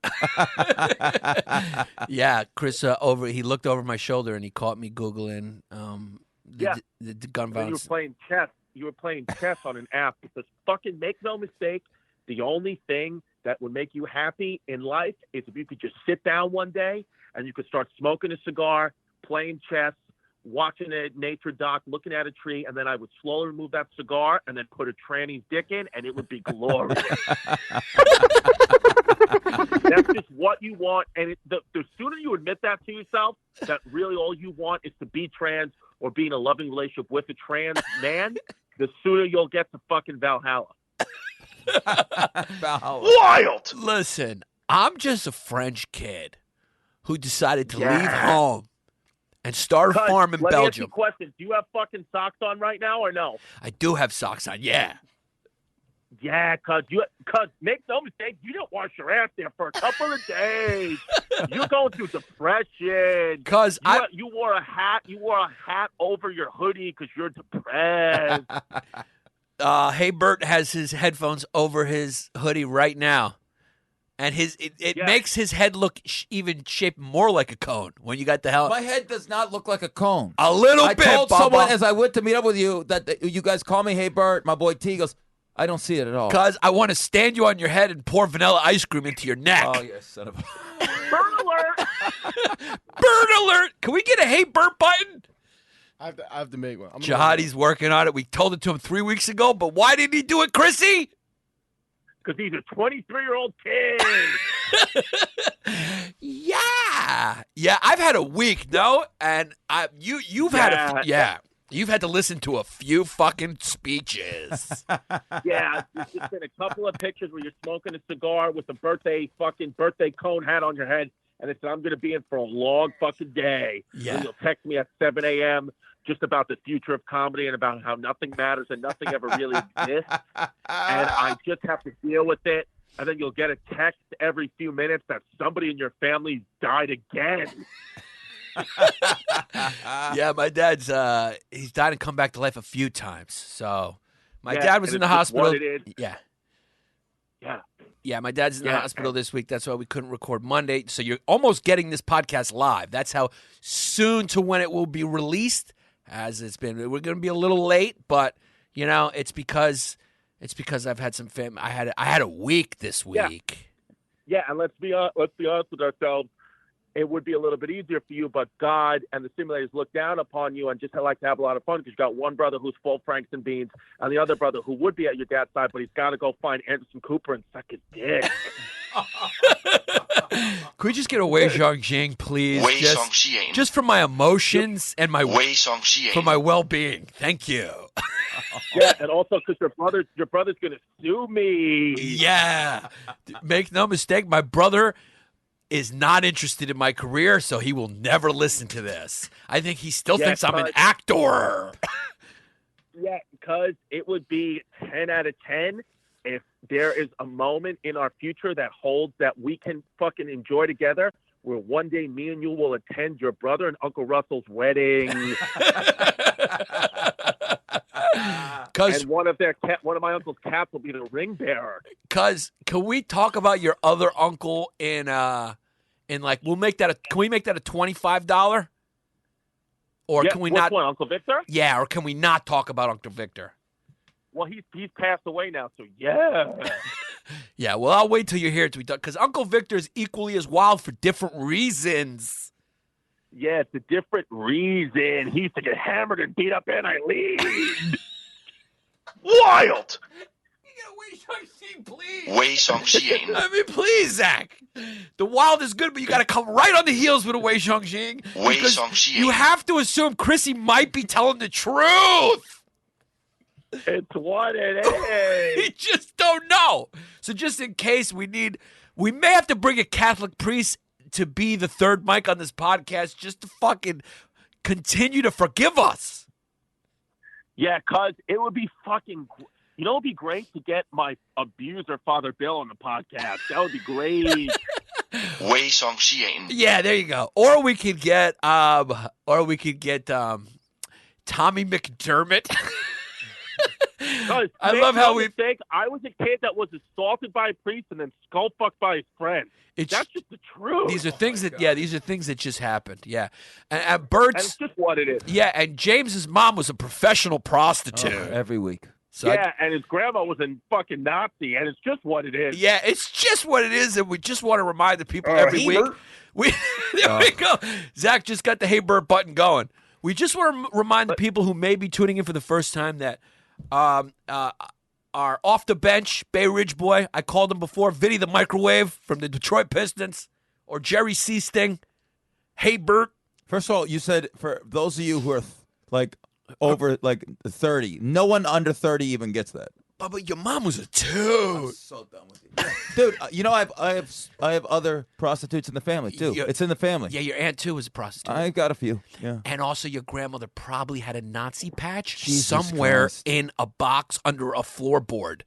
Speaker 4: Yeah, Chris, he looked over my shoulder and he caught me Googling the gun violence.
Speaker 7: You were playing chess on an app because fucking make no mistake, the only thing that would make you happy in life is if you could just sit down one day and you could start smoking a cigar, playing chess, watching a nature doc, looking at a tree, and then I would slowly remove that cigar and then put a tranny's dick in, and it would be glorious. That's just what you want, and the sooner you admit that to yourself, that really all you want is to be trans or be in a loving relationship with a trans man, the sooner you'll get to fucking Valhalla.
Speaker 4: Wild! Listen, I'm just a French kid who decided to leave home and start a farm in
Speaker 7: Let me ask you
Speaker 4: Belgium.
Speaker 7: a question. Do you have fucking socks on right now or no?
Speaker 4: I do have socks on, yeah.
Speaker 7: Yeah, cause make no mistake, you didn't wash your ass there for a couple of days. You're going through depression.
Speaker 4: Cause
Speaker 7: you wore a hat. You wore a hat over your hoodie because you're depressed.
Speaker 4: Hey Bert has his headphones over his hoodie right now, and it makes his head look even shaped more like a cone when you got the hell.
Speaker 5: My head does not look like a cone.
Speaker 4: A little bit.
Speaker 5: I told
Speaker 4: Bubba.
Speaker 5: someone as I went to meet up with you that you guys call me Hey Bert. My boy T goes, I don't see it at all.
Speaker 4: Because I want to stand you on your head and pour vanilla ice cream into your neck.
Speaker 5: Oh, yes, son of a...
Speaker 7: Burn alert!
Speaker 4: Bird alert! Can we get a hey Bert button?
Speaker 6: I have to make one.
Speaker 4: Jihadi's working on it. We told it to him 3 weeks ago, but why didn't he do it, Chrissy?
Speaker 7: Because he's a 23-year-old kid.
Speaker 4: Yeah. I've had a week, no, and you've had you've had to listen to a few fucking speeches.
Speaker 7: Yeah, it's just been a couple of pictures where you're smoking a cigar with a birthday cone hat on your head, and it said, "I'm going to be in for a long fucking day."
Speaker 4: Yeah.
Speaker 7: And you'll text me at 7 a.m. just about the future of comedy and about how nothing matters and nothing ever really exists. And I just have to deal with it. And then you'll get a text every few minutes that somebody in your family died again.
Speaker 4: Yeah, my dad's he's died and come back to life a few times. So my dad was in the hospital. Yeah. Yeah, my dad's in the hospital this week. That's why we couldn't record Monday. So you're almost getting this podcast live. That's how soon to when it will be released. As it's been, we're going to be a little late, but it's because I've had some family. I had a week this week.
Speaker 7: Yeah, and let's be honest with ourselves. It would be a little bit easier for you, but God and the simulators look down upon you and just like to have a lot of fun because you got one brother who's full Franks and beans, and the other brother who would be at your dad's side, but he's got to go find Anderson Cooper and suck his dick.
Speaker 4: Could we just get a Wei Zhongjing, please? Just for my emotions and for my well-being. Thank you.
Speaker 7: Yeah, and also because your brother's going to sue me.
Speaker 4: Yeah. Make no mistake, my brother is not interested in my career, so he will never listen to this. I think he still thinks I'm an actor.
Speaker 7: Yeah, because it would be 10 out of 10 if there is a moment in our future that holds that we can fucking enjoy together, where one day me and you will attend your brother and Uncle Russell's wedding. And one of my uncle's cats will be the ring bearer.
Speaker 4: Cause can we talk about your other uncle in like can we make that a $25? Or can we not?
Speaker 7: One, Uncle Victor?
Speaker 4: Yeah, or can we not talk about Uncle Victor?
Speaker 7: Well, he's passed away now, so yeah.
Speaker 4: Yeah, well, I'll wait till you're here to be done, because Uncle Victor is equally as wild for different reasons.
Speaker 7: Yeah, it's a different reason. He used to get hammered and beat up Aunt Eileen.
Speaker 8: Wild!
Speaker 4: You gotta Wei Zhongjing, please.
Speaker 8: Wei Zhongjing.
Speaker 4: I mean, please, Zach. The wild is good, but you gotta come right on the heels with a Wei Zhongjing.
Speaker 8: Wei Zhongjing.
Speaker 4: You have to assume Chrissy might be telling the truth.
Speaker 7: It's what it is.
Speaker 4: We just don't know. So just in case we may have to bring a Catholic priest to be the third mic on this podcast just to fucking continue to forgive us.
Speaker 7: Yeah, because it would be fucking, it would be great to get my abuser, Father Bill, on the podcast. That would be great.
Speaker 8: Wei Zhongjing.
Speaker 4: Yeah, there you go. Or we could get Tommy McDermott. I love how
Speaker 7: I was a kid that was assaulted by a priest and then skull fucked by his friend. That's just the truth.
Speaker 4: These are things that just happened. Yeah, and Bert's.
Speaker 7: And it's just what it is.
Speaker 4: Yeah, and James's mom was a professional prostitute
Speaker 5: every week.
Speaker 4: So
Speaker 7: and his grandma was a fucking Nazi, and it's just what it is.
Speaker 4: Yeah, it's just what it is, and we just want to remind the people every week. There we go. Zach just got the Hey Bert button going. We just want to remind the people who may be tuning in for the first time that our off the bench Bay Ridge boy, I called him before, Vinny the Microwave from the Detroit Pistons, or Jerry Seasting. Hey Bert.
Speaker 5: First of all, you said for those of you who are over 30, no one under 30 even gets that.
Speaker 4: But your mom was a dude.
Speaker 5: I'm so done with you, dude. I have other prostitutes in the family too. It's in the family.
Speaker 4: Yeah, your aunt too was a prostitute.
Speaker 5: I got a few. Yeah,
Speaker 4: and also your grandmother probably had a Nazi patch
Speaker 5: Jesus
Speaker 4: somewhere
Speaker 5: Christ.
Speaker 4: in a box under a floorboard.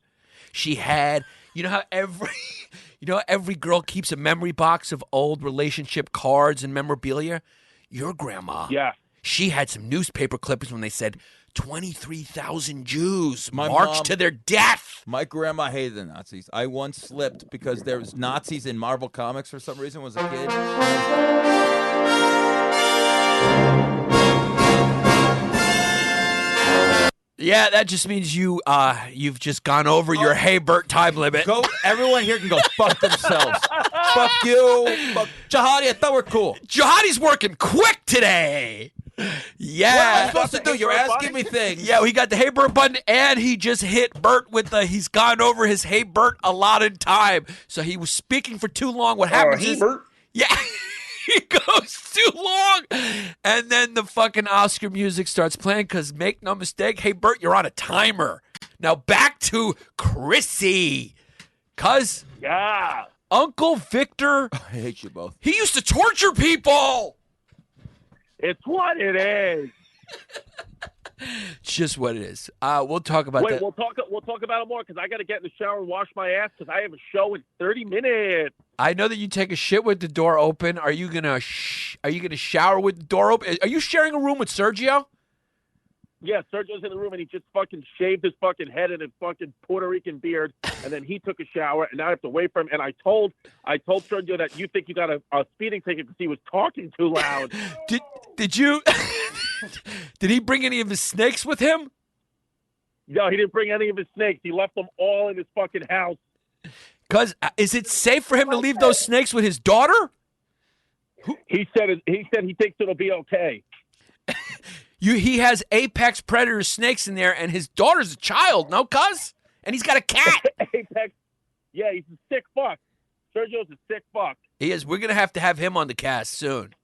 Speaker 4: She had, how every girl keeps a memory box of old relationship cards and memorabilia. Your grandma, she had some newspaper clippings when they said 23,000 Jews marched to their death.
Speaker 5: My grandma hated the Nazis. I once slipped because there was Nazis in Marvel Comics for some reason when I was a kid.
Speaker 4: Yeah, that just means you've just gone over your Hey Bert time limit.
Speaker 5: Go. Everyone here can go fuck themselves. Fuck you. Fuck Jihadi. I thought we're cool.
Speaker 4: Jihadi's working quick today. Yeah.
Speaker 5: What am I supposed to do? You're asking me things.
Speaker 4: Yeah, he got the Hey Bert button, and he just hit Bert with he's gone over his Hey Bert allotted time. So he was speaking for too long. What happens is...
Speaker 9: Bert.
Speaker 4: Yeah. He goes too long. And then the fucking Oscar music starts playing because make no mistake, Hey Bert, you're on a timer. Now back to Chrissy. Cuz
Speaker 7: Yeah.
Speaker 4: Uncle Victor,
Speaker 5: I hate you both.
Speaker 4: he used to torture people.
Speaker 7: It's what it is.
Speaker 4: It's just what it is. We'll talk about
Speaker 7: Wait,
Speaker 4: that.
Speaker 7: we'll talk about it more because I got to get in the shower and wash my ass because I have a show in 30 minutes.
Speaker 4: I know that you take a shit with the door open. Are you gonna shower with the door open? Are you sharing a room with Sergio?
Speaker 7: Yeah, Sergio's in the room and he just fucking shaved his fucking head and his fucking Puerto Rican beard, and then he took a shower, and now I have to wait for him. And I told Sergio that you think you got a speeding ticket because he was talking too loud.
Speaker 4: Did you? Did he bring any of his snakes with him?
Speaker 7: No, he didn't bring any of his snakes. He left them all in his fucking house.
Speaker 4: Cause is it safe for him to leave those snakes with his daughter?
Speaker 7: He said he thinks it'll be okay.
Speaker 4: He has apex predator snakes in there, and his daughter's a child, no, cuz? And he's got a cat.
Speaker 7: Apex. Yeah, he's a sick fuck. Sergio's a sick fuck.
Speaker 4: He is. We're gonna have him on the cast soon.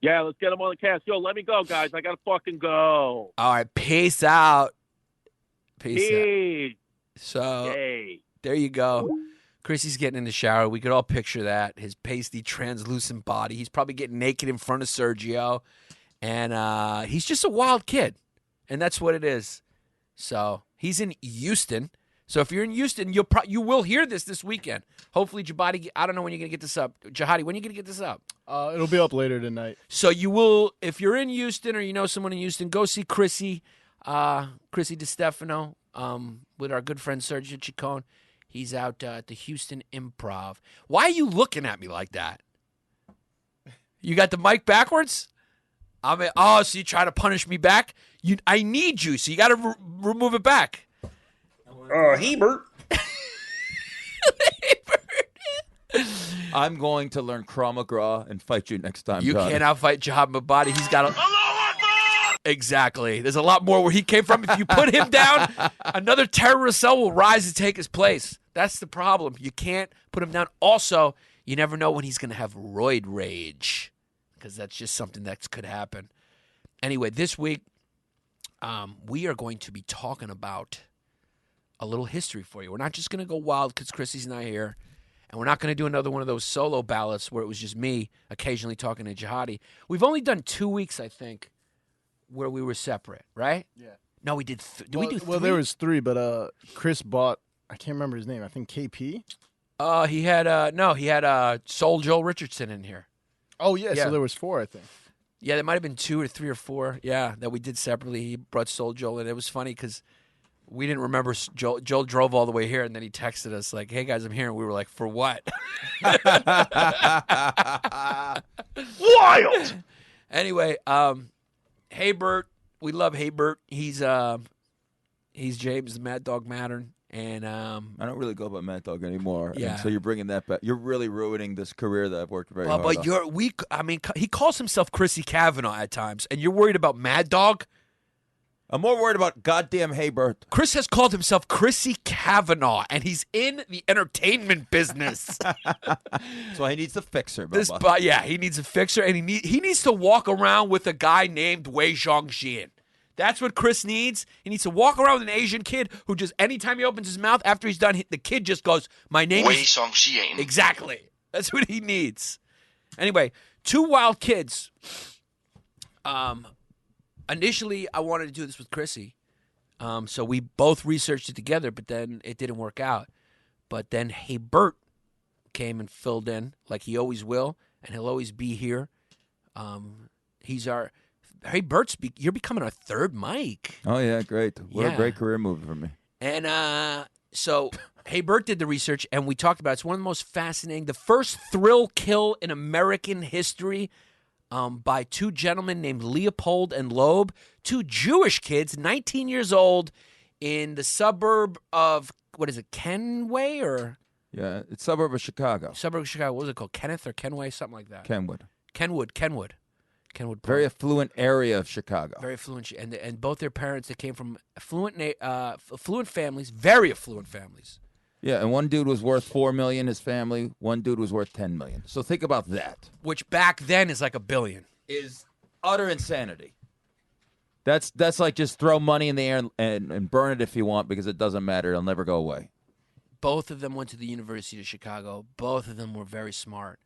Speaker 7: Yeah, let's get him on the cast. Yo, let me go, guys. I gotta fucking go.
Speaker 4: All right, peace out. Peace out.
Speaker 7: Peace.
Speaker 4: So
Speaker 7: Hey.
Speaker 4: there you go. Chrissy's getting in the shower. We could all picture that. His pasty, translucent body. He's probably getting naked in front of Sergio. And he's just a wild kid. And that's what it is. So he's in Houston. So if you're in Houston, you will hear this weekend. Hopefully, Jihadi, I don't know when you're going to get this up. Jihadi, when are you going to get this up?
Speaker 6: It'll be up later tonight.
Speaker 4: So you will, if you're in Houston or you know someone in Houston, go see Chrissy DiStefano with our good friend Sergio Chicone. He's out at the Houston Improv. Why are you looking at me like that? You got the mic backwards? So you try to punish me back? I need you, so you got to remove it back.
Speaker 9: Hebert.
Speaker 5: I'm going to learn Krav Maga and fight you next time.
Speaker 4: You
Speaker 5: John.
Speaker 4: can't outfight Jihad Mabadi. He's got a... Exactly. There's a lot more where he came from. If you put him down, another terrorist cell will rise to take his place. That's the problem. You can't put him down. Also, you never know when he's going to have roid rage, because that's just something that could happen. Anyway, this week, we are going to be talking about a little history for you. We're not just going to go wild because Chrissy's not here, and we're not going to do another one of those solo ballots where it was just me occasionally talking to Jihadi. We've only done 2 weeks, I think, where we were separate, right?
Speaker 6: Yeah.
Speaker 4: No, we did. Did we do 3?
Speaker 6: Well, there was 3, but Chris bought. I can't remember his name. I think KP.
Speaker 4: He had Soul Joel Richardson in here.
Speaker 6: Oh yeah,
Speaker 4: Yeah.
Speaker 6: so there was 4, I think.
Speaker 4: Yeah, there might have been 2 or 3 or 4. Yeah, that we did separately. He brought Soul Joel, and it was funny because we didn't remember Joel. Joel drove all the way here, and then he texted us like, "Hey guys, I'm here," and we were like, "For what?"
Speaker 9: Wild.
Speaker 4: Anyway, Hey Bert, we love Hey Bert. He's James the Mad Dog Mattern, and
Speaker 5: I don't really go by Mad Dog anymore.
Speaker 4: Yeah.
Speaker 5: And so you're bringing that back. You're really ruining this career that I've worked very hard
Speaker 4: but
Speaker 5: on.
Speaker 4: he calls himself Chrissy Cavanaugh at times, and you're worried about Mad Dog.
Speaker 5: I'm more worried about goddamn Hey Bert.
Speaker 4: Chris has called himself Chrissy Cavanaugh, and he's in the entertainment business.
Speaker 5: So he needs a fixer,
Speaker 4: This,
Speaker 5: Bubba.
Speaker 4: but yeah, he needs a fixer, and he needs to walk around with a guy named Wei Zhongxian. That's what Chris needs. He needs to walk around with an Asian kid who just anytime he opens his mouth after he's done, the kid just goes, "My name
Speaker 8: Wei
Speaker 4: is."
Speaker 8: Song Xian.
Speaker 4: Exactly. That's what he needs. Anyway, 2 wild kids. Initially, I wanted to do this with Chrissy. So we both researched it together, but then it didn't work out. But then Hey Bert came and filled in like he always will, and he'll always be here. He's our... Hey Bert, you're becoming our 3rd mic.
Speaker 5: Oh, yeah, great. What
Speaker 4: Yeah.
Speaker 5: a great career move for me.
Speaker 4: And so Hey Bert did the research, and we talked about it. It's one of the most fascinating, the first thrill kill in American history. by two gentlemen named Leopold and Loeb, two Jewish kids, 19 years old, in the suburb of, what is it, Kenway or?
Speaker 5: Yeah, it's suburb of Chicago.
Speaker 4: Suburb of Chicago. What was it called? Kenneth or Kenway? Something like that.
Speaker 5: Kenwood.
Speaker 4: Kenwood.
Speaker 5: Very affluent area of Chicago.
Speaker 4: Very affluent. And both their parents, they came from affluent families, very affluent families.
Speaker 5: Yeah, and one dude was worth $4 million, his family. One dude was worth $10 million. So think about that.
Speaker 4: Which back then is like $1 billion.
Speaker 5: Is utter insanity. That's like just throw money in the air and burn it if you want because it doesn't matter. It'll never go away.
Speaker 4: Both of them went to the University of Chicago. Both of them were very smart.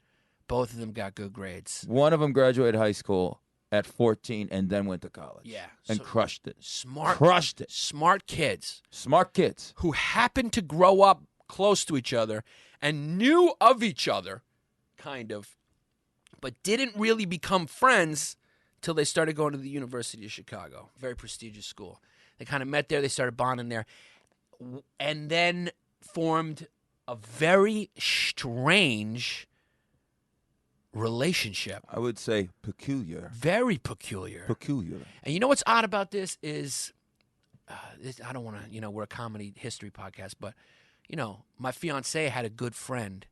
Speaker 4: Both of them got good grades.
Speaker 5: One of them graduated high school at 14 and then went to college.
Speaker 4: Yeah.
Speaker 5: And crushed it.
Speaker 4: Crushed it. Smart kids.
Speaker 5: Smart kids.
Speaker 4: Who happened to grow up close to each other and knew of each other, kind of, but didn't really become friends till they started going to the University of Chicago. Very prestigious school. They kind of met there. They started bonding there. And then formed a very strange relationship.
Speaker 5: I would say peculiar.
Speaker 4: Very peculiar.
Speaker 5: Peculiar.
Speaker 4: And you know what's odd about this is, I don't want to, we're a comedy history podcast, but, my fiance had a good friend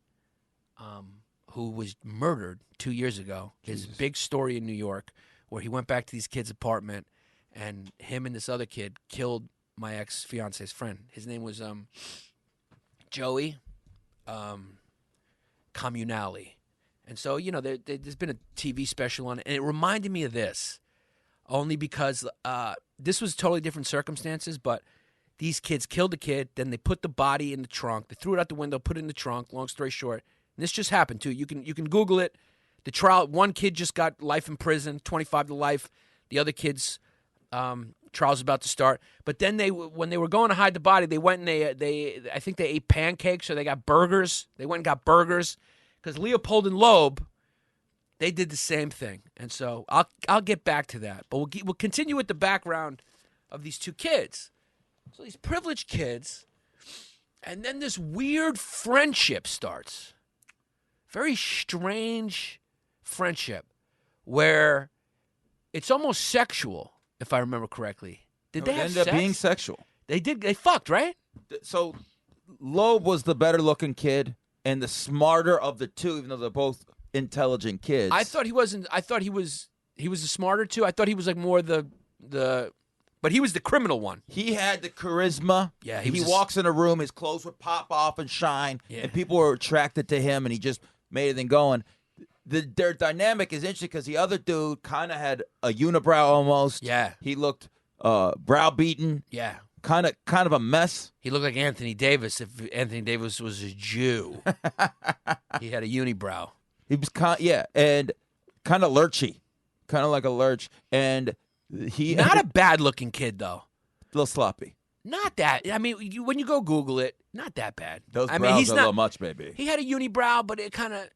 Speaker 4: who was murdered 2 years ago. His big story in New York, where he went back to these kids' apartment, and him and this other kid killed my ex-fiance's friend. His name was Joey Comunali. And so, there's been a TV special on it, and it reminded me of this, only because this was totally different circumstances, but these kids killed the kid, then they put the body in the trunk, they threw it out the window, put it in the trunk, long story short. And this just happened, too. You can Google it. The trial, one kid just got life in prison, 25 to life. The other kid's trial's about to start. But then when they were going to hide the body, they went and I think they ate pancakes or they got burgers. They went and got burgers. Because Leopold and Loeb, they did the same thing, and so I'll get back to that. But we'll continue with the background of these two kids. So these privileged kids, and then this weird friendship starts. Very strange friendship, where it's almost sexual, if I remember correctly. Did they have
Speaker 5: ended up
Speaker 4: sex?
Speaker 5: being sexual?
Speaker 4: They did. They fucked, right?
Speaker 5: So Loeb was the better looking kid. And the smarter of the two, even though they're both intelligent kids.
Speaker 4: I thought he wasn't. I thought he was the smarter too. I thought he was like more the, but he was the criminal one.
Speaker 5: He had the charisma.
Speaker 4: Yeah,
Speaker 5: he walks in a room, his clothes would pop off and shine, and people were attracted to him, and he just made everything going. Their dynamic is interesting because the other dude kind of had a unibrow almost.
Speaker 4: Yeah,
Speaker 5: he looked browbeaten.
Speaker 4: Yeah.
Speaker 5: Kind of a mess.
Speaker 4: He looked like Anthony Davis if Anthony Davis was a Jew. He had a unibrow.
Speaker 5: He was and kind of lurchy, kind of like a lurch. And he
Speaker 4: not a bad looking kid though.
Speaker 5: A little sloppy.
Speaker 4: Not that. I mean, when you go Google it, not that bad.
Speaker 5: Those brows
Speaker 4: he's
Speaker 5: are
Speaker 4: not,
Speaker 5: a little much, baby.
Speaker 4: He had a unibrow, but it kind of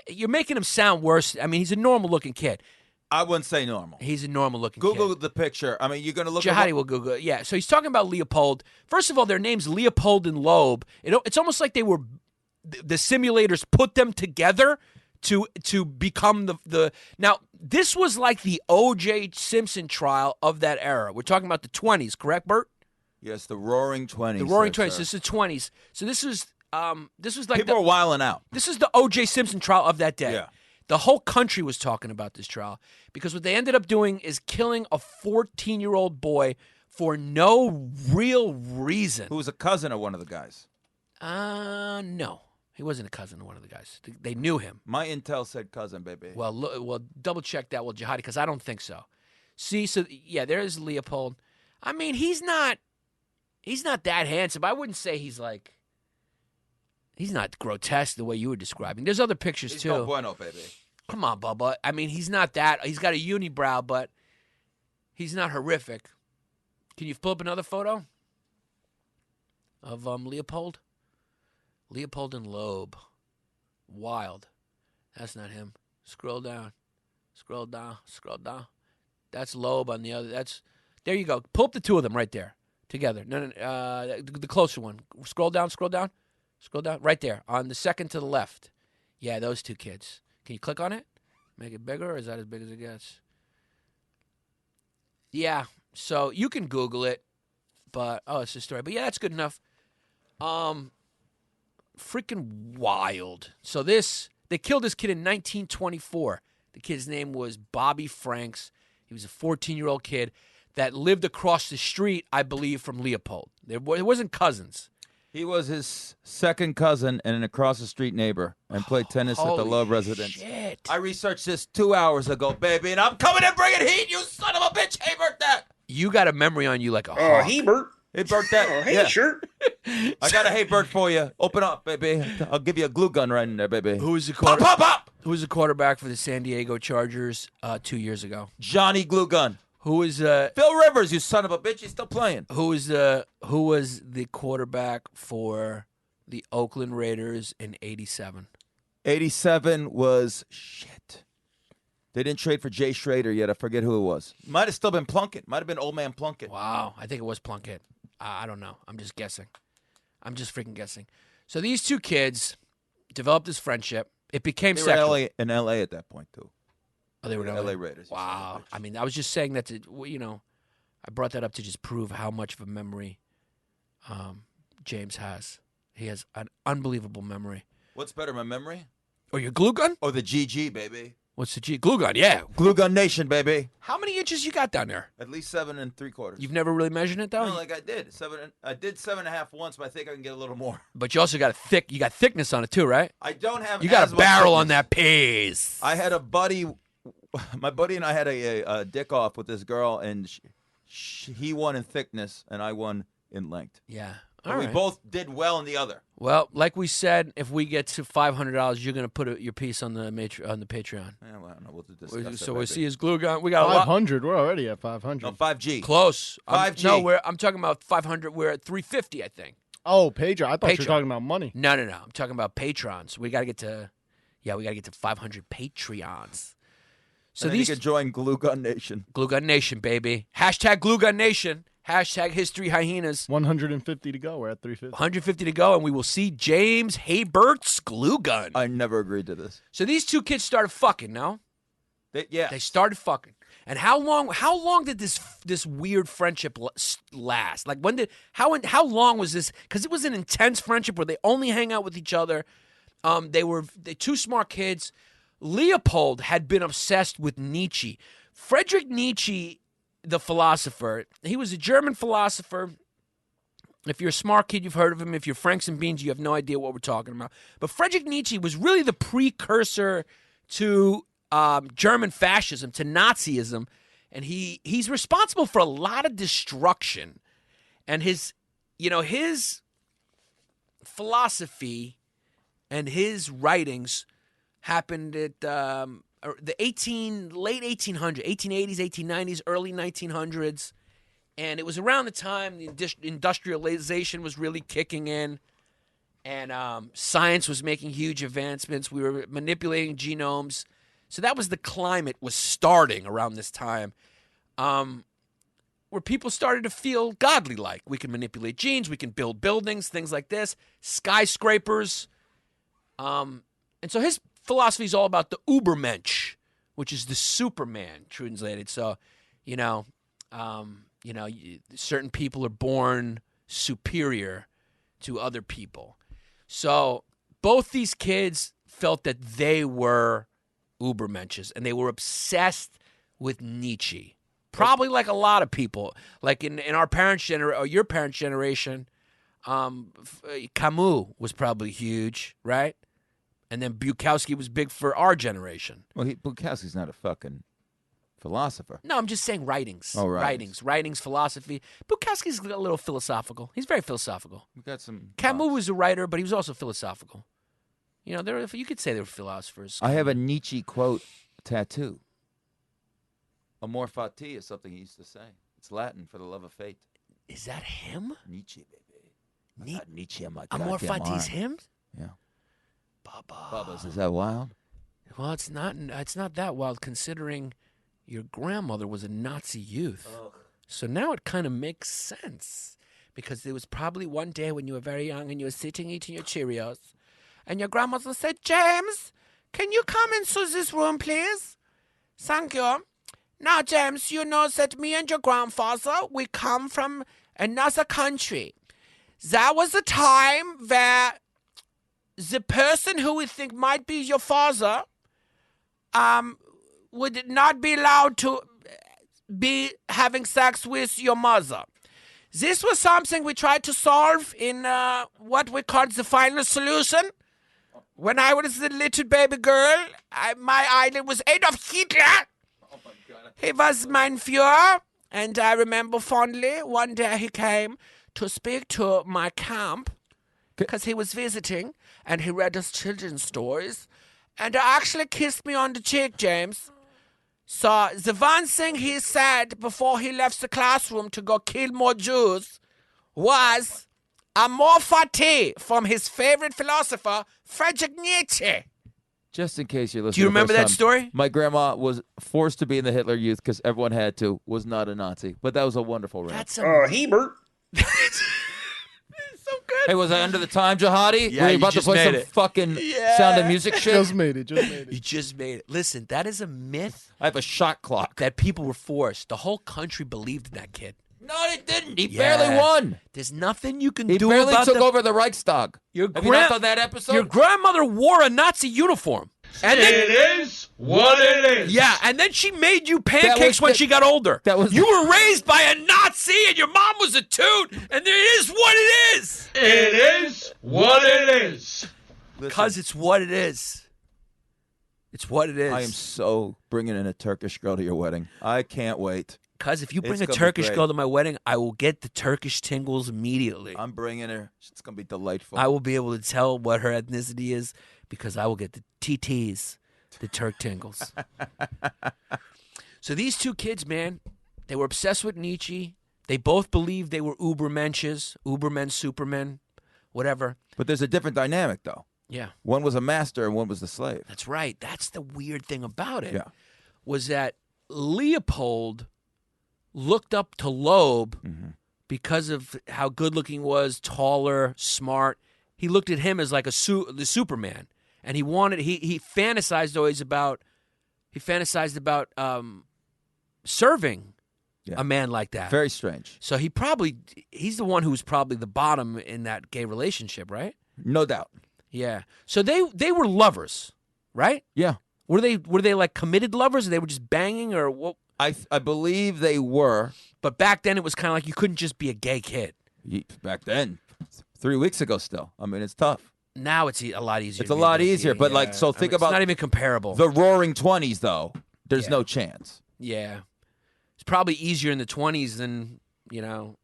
Speaker 4: you're making him sound worse. I mean, he's a normal looking kid.
Speaker 5: I wouldn't say normal.
Speaker 4: He's a normal-looking
Speaker 5: Google
Speaker 4: kid.
Speaker 5: the picture. I mean, you're going to look
Speaker 4: Jihadi will Google it. Yeah, so he's talking about Leopold. First of all, their name's Leopold and Loeb. It's almost like they were the simulators put them together to become the. Now, this was like the O.J. Simpson trial of that era. We're talking about the 20s, correct, Bert?
Speaker 5: Yes, the Roaring 20s.
Speaker 4: The Roaring 20s. This is the 20s. So this was like
Speaker 5: people were wilding out.
Speaker 4: This is the O.J. Simpson trial of that day.
Speaker 5: Yeah.
Speaker 4: The whole country was talking about this trial because what they ended up doing is killing a 14-year-old boy for no real reason.
Speaker 5: Who was a cousin of one of the guys?
Speaker 4: No. He wasn't a cousin of one of the guys. They knew him.
Speaker 5: My intel said cousin, baby.
Speaker 4: Well, double-check that with Jihadi because I don't think so. See, so, yeah, there's Leopold. I mean, he's not that handsome. I wouldn't say he's not grotesque the way you were describing. There's other pictures,
Speaker 5: he's
Speaker 4: too.
Speaker 5: No bueno, baby.
Speaker 4: Come on, Bubba. I mean, he's not that. He's got a unibrow, but he's not horrific. Can you pull up another photo of Leopold? Leopold and Loeb. Wild. That's not him. Scroll down. Scroll down. Scroll down. That's Loeb on the other. There you go. Pull up the two of them right there together. No, the closer one. Scroll down. Scroll down. Scroll down. Right there on the second to the left. Yeah, those two kids. Can you click on it? Make it bigger, or is that as big as it gets? Yeah, so you can Google it, but it's a story. But yeah, that's good enough. Freaking wild. So they killed this kid in 1924. The kid's name was Bobby Franks. He was a 14-year-old kid that lived across the street, I believe, from Leopold. It wasn't cousins.
Speaker 5: He was his second cousin and an across-the-street neighbor and played tennis at the
Speaker 4: Holy
Speaker 5: Loeb residence.
Speaker 4: shit.
Speaker 5: I researched this 2 hours ago, baby, and I'm coming and bringing heat, you son of a bitch. Hey, Bert, that.
Speaker 4: You got a memory on you like a
Speaker 9: Oh,
Speaker 4: hawk.
Speaker 9: hey, Bert.
Speaker 5: Hey, Bert, that.
Speaker 9: Oh, hey,
Speaker 5: yeah.
Speaker 9: shirt.
Speaker 5: I got a hey, Bert for you. Open up, baby. I'll give you a glue gun right in there, baby.
Speaker 4: Who was the
Speaker 5: Pop, pop, pop.
Speaker 4: Who was the quarterback for the San Diego Chargers 2 years ago?
Speaker 5: Johnny Glue Gun.
Speaker 4: Who was
Speaker 5: Phil Rivers, you son of a bitch. He's still playing.
Speaker 4: who was the quarterback for the Oakland Raiders in '87?
Speaker 5: 87 was shit. They didn't trade for Jay Schrader yet. I forget who it was. Might have still been Plunkett. Might have been Old Man Plunkett.
Speaker 4: Wow, I think it was Plunkett. I don't know. I'm just guessing. I'm just freaking guessing. So these two kids developed this friendship. It became
Speaker 5: They
Speaker 4: sexual.
Speaker 5: were in LA at that point, too.
Speaker 4: Oh, they were in
Speaker 5: LA
Speaker 4: LA.
Speaker 5: Raiders.
Speaker 4: Wow. I mean, I was just saying that to, I brought that up to just prove how much of a memory James has. He has an unbelievable memory.
Speaker 5: What's better, my memory?
Speaker 4: Or your glue gun?
Speaker 5: Or the GG, baby?
Speaker 4: What's the G? Glue gun, yeah.
Speaker 5: Glue Gun Nation, baby.
Speaker 4: How many inches you got down there?
Speaker 5: At least 7 3/4.
Speaker 4: You've never really measured it, though?
Speaker 5: No, like I did. I did 7.5 once, but I think I can get a little more.
Speaker 4: But you also got you got thickness on it, too, right?
Speaker 5: I don't have.
Speaker 4: You got
Speaker 5: as
Speaker 4: a
Speaker 5: much
Speaker 4: barrel on
Speaker 5: thickness.
Speaker 4: that piece.
Speaker 5: I had a buddy. My buddy and I had a dick off with this girl, and he won in thickness, and I won in length.
Speaker 4: Yeah.
Speaker 5: And
Speaker 4: All
Speaker 5: we
Speaker 4: right.
Speaker 5: both did well in the other.
Speaker 4: Well, like we said, if we get to $500, you're going to put your piece on the Patreon.
Speaker 5: Yeah, well, I don't know. We'll discuss
Speaker 4: So
Speaker 5: that,
Speaker 4: we'll
Speaker 5: baby.
Speaker 4: see his glue gun. We got a lot.
Speaker 6: 500. We're already at 500.
Speaker 5: No, 5G.
Speaker 4: Close.
Speaker 5: 5G.
Speaker 4: No, I'm talking about 500. We're at 350, I think.
Speaker 6: Oh, Patreon. I thought you
Speaker 4: Patreon.
Speaker 6: were talking about money.
Speaker 4: No. I'm talking about patrons. We got to get to 500 Patreons. So
Speaker 5: And then you
Speaker 4: these
Speaker 5: can join Glue Gun Nation.
Speaker 4: Glue Gun Nation, baby. Hashtag Glue Gun Nation. Hashtag History Hyenas.
Speaker 6: 150 to go. We're at 350.
Speaker 4: 150 to go, and we will see James Haybert's glue gun.
Speaker 5: I never agreed to this.
Speaker 4: So these two kids started fucking, no?
Speaker 5: Yeah.
Speaker 4: They started fucking. And how long did this weird friendship last? Like how long was this? Because it was an intense friendship where they only hang out with each other. They're two smart kids. Leopold had been obsessed with Nietzsche. Friedrich Nietzsche, the philosopher, he was a German philosopher. If you're a smart kid, you've heard of him. If you're Franks and Beans, you have no idea what we're talking about. But Friedrich Nietzsche was really the precursor to German fascism, to Nazism, and he's responsible for a lot of destruction. And his philosophy and his writings happened at the late 1800s, 1880s, 1890s, early 1900s. And it was around the time the industrialization was really kicking in, and science was making huge advancements. We were manipulating genomes. So that was the climate was starting around this time, where people started to feel godly-like. We can manipulate genes. We can build buildings, things like this, skyscrapers. And so his philosophy is all about the Ubermensch, which is the Superman, translated. So, certain people are born superior to other people. So both these kids felt that they were Ubermensches, and they were obsessed with Nietzsche. Probably like a lot of people, like in our parents' generation, or your parents' generation, Camus was probably huge, right? And then Bukowski was big for our generation.
Speaker 5: Well, Bukowski's not a fucking philosopher.
Speaker 4: No, I'm just saying writings.
Speaker 5: Oh, writings.
Speaker 4: Writings, philosophy. Bukowski's a little philosophical. He's very philosophical.
Speaker 5: We got some.
Speaker 4: Camus was a writer, but he was also philosophical. You could say they were philosophers.
Speaker 5: I have a Nietzsche quote tattoo. Amor fati is something he used to say. It's Latin for the love of fate.
Speaker 4: Is that him?
Speaker 5: Nietzsche, baby. I got Nietzsche on my
Speaker 4: Amor
Speaker 5: goddamn
Speaker 4: Fati's
Speaker 5: arm.
Speaker 4: him?
Speaker 5: Yeah.
Speaker 4: Bubba.
Speaker 5: Is that wild?
Speaker 4: Well, it's not that wild considering your grandmother was a Nazi youth.
Speaker 5: Ugh.
Speaker 4: So now it kind of makes sense. Because there was probably one day when you were very young and you were sitting eating your Cheerios, and your grandmother said, "James, Can you come into this room, please? Thank you. Now, James, you know that me and your grandfather, we come from another country. That was the time where the person who we think might be your father would not be allowed to be having sex with your mother. This was something we tried to solve in what we called the final solution. When I was a little baby girl, my idol was Adolf Hitler. Oh my God. He was mein Führer, and I remember fondly one day he came to speak to my camp because he was visiting, and he read us children's stories, and he actually kissed me on the cheek, James. So the one thing he said before he left the classroom to go kill more Jews was amor fati from his favorite philosopher, Friedrich Nietzsche.
Speaker 5: Just in case you're listening.
Speaker 4: Do you remember that story?
Speaker 5: My grandma was forced to be in the Hitler Youth because everyone had to, was not a Nazi. But that was a wonderful rant.
Speaker 4: That's
Speaker 9: Hebert.
Speaker 4: so good.
Speaker 5: Hey, was I under the time, Jihadi?
Speaker 4: Yeah,
Speaker 5: Were you
Speaker 4: you
Speaker 5: about to
Speaker 4: just
Speaker 5: play
Speaker 4: made
Speaker 5: some
Speaker 4: it.
Speaker 5: fucking Sound of Music shit?
Speaker 6: Just made it.
Speaker 4: You just made it. Listen, that is a myth
Speaker 5: I have a shot clock.
Speaker 4: that people were forced. The whole country believed in that kid.
Speaker 5: No, it didn't. He
Speaker 4: Yeah.
Speaker 5: barely won.
Speaker 4: There's nothing you can
Speaker 5: He
Speaker 4: do
Speaker 5: barely
Speaker 4: about
Speaker 5: took
Speaker 4: the...
Speaker 5: over the Reichstag.
Speaker 4: Your
Speaker 5: Have you not done that episode?
Speaker 4: Your grandmother wore a Nazi uniform. And then,
Speaker 9: is what it is.
Speaker 4: yeah, and then she made you pancakes
Speaker 5: was
Speaker 4: when
Speaker 5: the-
Speaker 4: she got older.
Speaker 5: that was-
Speaker 4: You were raised by a Nazi, and your mom was a toot, and it is what it is.
Speaker 9: It is what it is.
Speaker 4: Because it's what it is. It's what it is.
Speaker 5: I am so bringing in a Turkish girl to your wedding. I can't wait.
Speaker 4: Because if you bring
Speaker 5: It's
Speaker 4: a
Speaker 5: gonna be
Speaker 4: Turkish
Speaker 5: great.
Speaker 4: girl to my wedding, I will get the Turkish tingles immediately.
Speaker 5: I'm bringing her. It's going to be delightful.
Speaker 4: I will be able to tell what her ethnicity is because I will get the TTs, the Turk tingles. So these two kids, man, they were obsessed with Nietzsche. They both believed they were Ubermensches, Ubermen, Supermen, whatever.
Speaker 5: But there's a different dynamic, though.
Speaker 4: Yeah,
Speaker 5: One was a master and one was the slave.
Speaker 4: that's right. That's the weird thing about it.
Speaker 5: Yeah.
Speaker 4: Was that Leopold looked up to Loeb because of how good-looking he was, taller, smart. He looked at him as like the Superman, and he fantasized always about serving a man like that.
Speaker 5: Very strange.
Speaker 4: So he's the one who was probably the bottom in that gay relationship, right?
Speaker 5: No doubt.
Speaker 4: Yeah. So they were lovers, right?
Speaker 5: Yeah.
Speaker 4: Were they like committed lovers, or they were just banging, or what?
Speaker 5: I believe they were.
Speaker 4: But back then it was kind of like you couldn't just be a gay kid.
Speaker 5: Back then, 3 weeks ago still. I mean, it's tough.
Speaker 4: Now it's a lot easier.
Speaker 5: It's a lot easier, but like, so think about
Speaker 4: it's not even comparable.
Speaker 5: the Roaring 20s, though. There's no chance.
Speaker 4: Yeah, it's probably easier in the 20s than the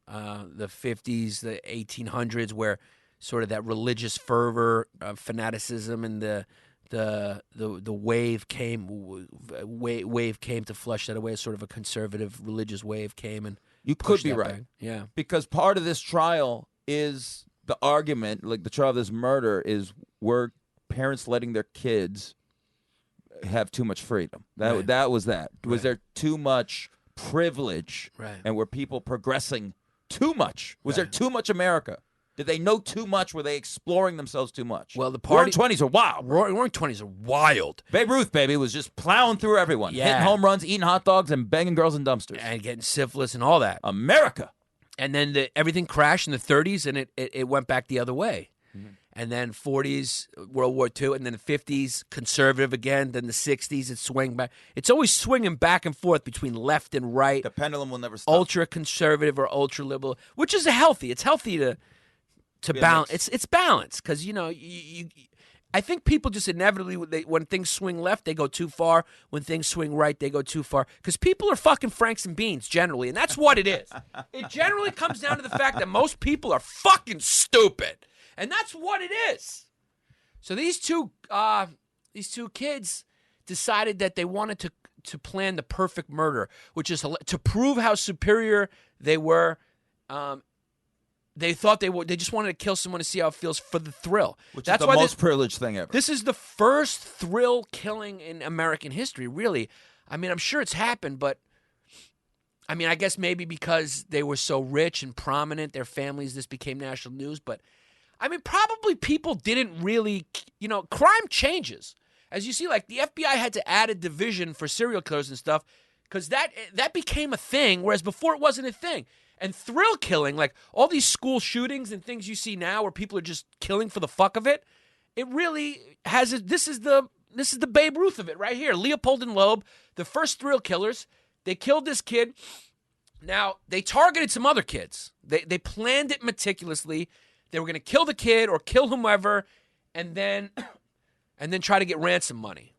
Speaker 4: 50s, the 1800s, where sort of that religious fervor, fanaticism, and the wave came to flush that away. Sort of a conservative religious wave came and
Speaker 5: You could
Speaker 4: pushed
Speaker 5: be
Speaker 4: that
Speaker 5: right.
Speaker 4: back. Yeah,
Speaker 5: Because part of this trial is the argument, like the trial of this murder, is were parents letting their kids have too much freedom.
Speaker 4: Right.
Speaker 5: That was that. Was
Speaker 4: Right.
Speaker 5: there too much privilege?
Speaker 4: Right.
Speaker 5: And were people progressing too much? Was there too much America? Did they know too much? Were they exploring themselves too much?
Speaker 4: Well, the
Speaker 5: Roaring
Speaker 4: party
Speaker 5: 20s are wild.
Speaker 4: Roaring 20s are wild.
Speaker 5: Babe Ruth, baby, was just plowing through everyone,
Speaker 4: Yeah.
Speaker 5: hitting home runs, eating hot dogs, and banging girls in dumpsters.
Speaker 4: And getting syphilis and all that.
Speaker 5: America.
Speaker 4: And then everything crashed in the 30s, and it went back the other way. And then 40s, World War II, and then the 50s, conservative again. Then the 60s, it swung back. It's always swinging back and forth between left and right,
Speaker 5: The pendulum will never stop.
Speaker 4: ultra conservative or ultra liberal, which is healthy. It's healthy to
Speaker 5: Be a
Speaker 4: balance.
Speaker 5: mix.
Speaker 4: It's balanced because I think people just inevitably when things swing left, they go too far. When things swing right, they go too far. Because people are fucking Franks and beans generally, and that's what it is. It generally comes down to the fact that most people are fucking stupid, and that's what it is. So these two kids decided that they wanted to plan the perfect murder, which is to prove how superior they were. They thought they just wanted to kill someone to see how it feels for the thrill.
Speaker 5: That's the most privileged thing ever.
Speaker 4: This is the first thrill killing in American history, really. I mean, I'm sure it's happened, but I mean, I guess maybe because they were so rich and prominent, their families, this became national news. But I mean, probably people didn't really, crime changes. as you see, like the FBI had to add a division for serial killers and stuff because that became a thing, whereas before it wasn't a thing. And thrill killing, like all these school shootings and things you see now where people are just killing for the fuck of it, it really has this is the Babe Ruth of it right here. Leopold and Loeb, the first thrill killers, they killed this kid. Now, they targeted some other kids. They planned it meticulously. They were going to kill the kid or kill whomever and then try to get ransom money.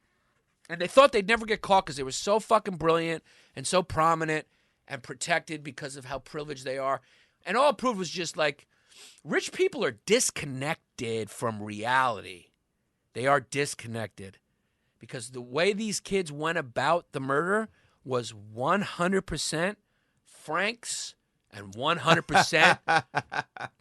Speaker 4: And they thought they'd never get caught because they were so fucking brilliant and so prominent and protected because of how privileged they are. And all it proved was just like, rich people are disconnected from reality. They are disconnected because the way these kids went about the murder was 100% Franks and 100%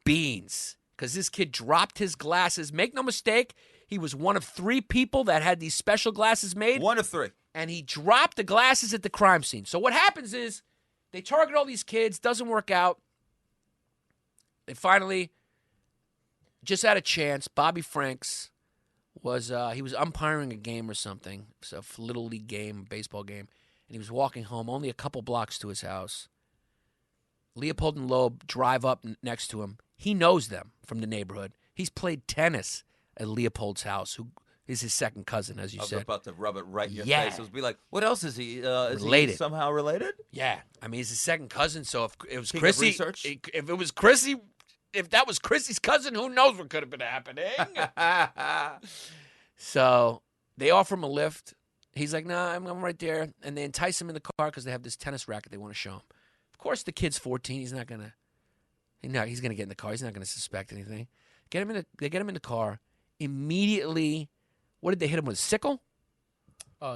Speaker 4: beans. Because this kid dropped his glasses. Make no mistake, he was one of 3 people that had these special glasses made.
Speaker 5: One of 3.
Speaker 4: And he dropped the glasses at the crime scene. So what happens is they target all these kids, doesn't work out. They finally just had a chance. Bobby Franks was he was umpiring a game or something. It was a little league game, baseball game. And he was walking home only a couple blocks to his house. Leopold and Loeb drive up next to him. He knows them from the neighborhood. He's played tennis at Leopold's house, who is his second cousin, as you said.
Speaker 5: I was about to rub it right in your
Speaker 4: Yeah.
Speaker 5: face. It was be like, what else is he? Is
Speaker 4: Related.
Speaker 5: he somehow related?
Speaker 4: Yeah. I mean, he's his second cousin, so if it was
Speaker 5: King of
Speaker 4: Chrissy,
Speaker 5: research?
Speaker 4: if it was Chrissy, if that was Chrissy's cousin, who knows what could have been happening? So they offer him a lift. He's like, nah, I'm right there. And they entice him in the car because they have this tennis racket they want to show him. Of course, the kid's 14. He's not going to. No, he's going to get in the car. He's not going to suspect anything. They get him in the car. Immediately, what did they hit him with? A sickle?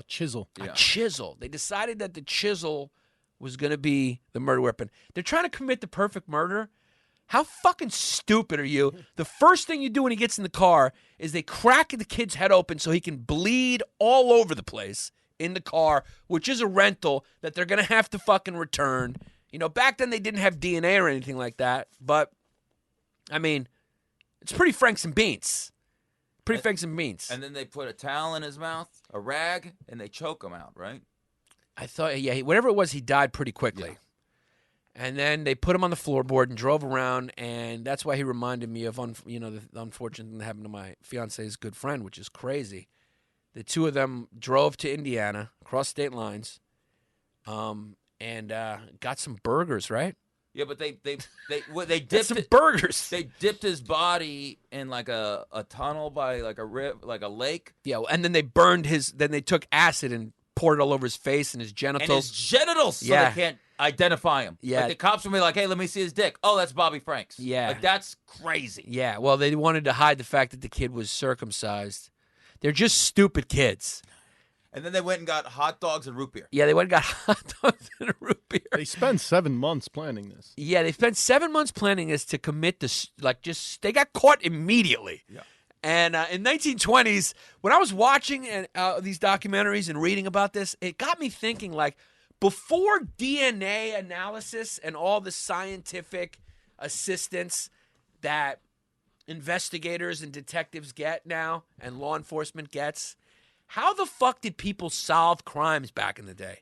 Speaker 6: Chisel.
Speaker 4: A chisel. They decided that the chisel was going to be the murder weapon. They're trying to commit the perfect murder. How fucking stupid are you? The first thing you do when he gets in the car is they crack the kid's head open so he can bleed all over the place in the car, which is a rental that they're going to have to fucking return. You know, back then they didn't have DNA or anything like that, but, I mean, it's pretty Franks and beans. Franks and beans.
Speaker 5: And then they put a towel in his mouth, a rag, and they choke him out, right?
Speaker 4: I thought, whatever it was, he died pretty quickly.
Speaker 5: Yeah.
Speaker 4: And then they put him on the floorboard and drove around, and that's why he reminded me of, the unfortunate thing that happened to my fiance's good friend, which is crazy. The two of them drove to Indiana, across state lines, and got some burgers, right?
Speaker 5: Yeah, but they
Speaker 4: Got
Speaker 5: dipped
Speaker 4: some burgers.
Speaker 5: They dipped his body in like a tunnel by like a lake.
Speaker 4: Yeah, and then they burned then they took acid and poured it all over his face and his genitals.
Speaker 5: And his genitals, so
Speaker 4: Yeah.
Speaker 5: they can't identify him.
Speaker 4: Yeah.
Speaker 5: Like the cops will be like, hey, let me see his dick. Oh, that's Bobby Franks.
Speaker 4: Yeah.
Speaker 5: Like that's crazy.
Speaker 4: Yeah, well, they wanted to hide the fact that the kid was circumcised. They're just stupid kids.
Speaker 5: And then they went and got hot dogs and root beer.
Speaker 4: Yeah, they went and got hot dogs and a root beer.
Speaker 6: They spent 7 months planning this.
Speaker 4: Yeah, they spent 7 months planning this to commit this. They got caught immediately.
Speaker 5: Yeah.
Speaker 4: And in 1920s, when I was watching these documentaries and reading about this, it got me thinking, like, before DNA analysis and all the scientific assistance that investigators and detectives get now and law enforcement gets, how the fuck did people solve crimes back in the day?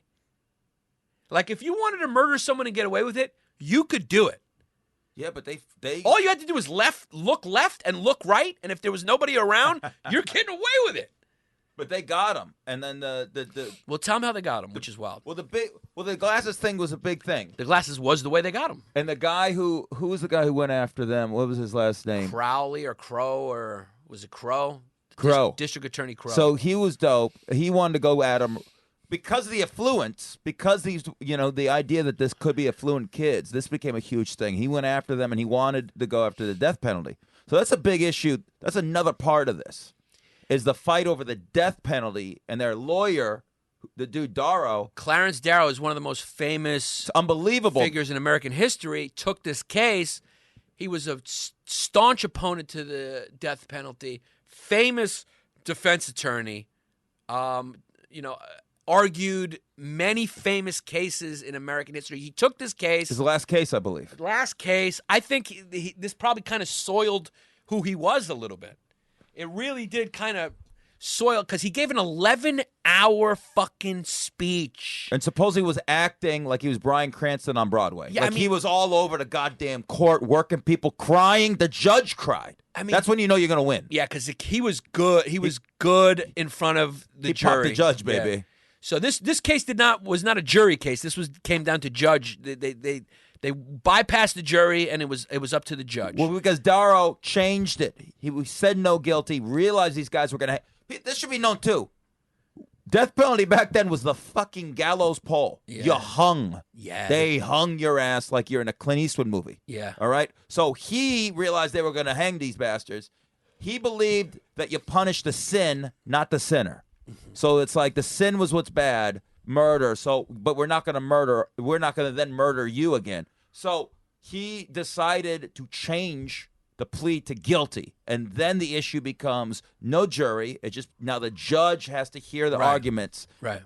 Speaker 4: Like, if you wanted to murder someone and get away with it, you could do it.
Speaker 5: Yeah, but they
Speaker 4: All you had to do was look left and look right, and if there was nobody around, you're getting away with it.
Speaker 5: But they got him, and then the
Speaker 4: Well, tell them how they got him, which is wild.
Speaker 5: the glasses thing was a big thing.
Speaker 4: The glasses was the way they got him.
Speaker 5: And the guy who was the guy who went after them? What was his last name?
Speaker 4: Crowley or Crow, or was it Crow?
Speaker 5: Crow.
Speaker 4: District Attorney Crow.
Speaker 5: So he was dope. He wanted to go at him because of the affluence, because these, the idea that this could be affluent kids. This became a huge thing. He went after them, and he wanted to go after the death penalty. So that's a big issue. That's another part of this, is the fight over the death penalty. And their lawyer, the dude Darrow,
Speaker 4: Clarence Darrow is one of the most famous
Speaker 5: it's unbelievable
Speaker 4: figures in American history, took this case. He was a staunch opponent to the death penalty, famous defense attorney, argued many famous cases in American history. He took this case.
Speaker 5: His last case, I believe.
Speaker 4: Last case. I think this probably kind of soiled who he was a little bit. It really did kind of soil because he gave an 11-hour fucking speech.
Speaker 5: And supposedly was acting like he was Bryan Cranston on Broadway.
Speaker 4: Yeah,
Speaker 5: like
Speaker 4: I mean-
Speaker 5: he was all over the goddamn court, working people, crying. The judge cried.
Speaker 4: I mean-
Speaker 5: that's when you know you're gonna win.
Speaker 4: Yeah, because he was good. He was good in front of the
Speaker 5: He
Speaker 4: jury.
Speaker 5: popped the judge,
Speaker 4: Yeah.
Speaker 5: baby.
Speaker 4: So this case was not a jury case. This came down to judge. They bypassed the jury, and it was up to the judge.
Speaker 5: Well, because Darrow changed it. He said no guilty. Realized these guys were gonna. This should be known too. Death penalty back then was the fucking gallows pole.
Speaker 4: Yeah.
Speaker 5: You hung.
Speaker 4: Yeah.
Speaker 5: They hung your ass like you're in a Clint Eastwood movie.
Speaker 4: Yeah.
Speaker 5: All right? So he realized they were going to hang these bastards. He believed that you punish the sin, not the sinner. So it's like the sin was what's bad, murder. So, but we're not going to murder. We're not going to then murder you again. So he decided to change the plea to guilty, and then the issue becomes no jury. It just now the judge has to hear the
Speaker 4: Right.
Speaker 5: arguments,
Speaker 4: Right.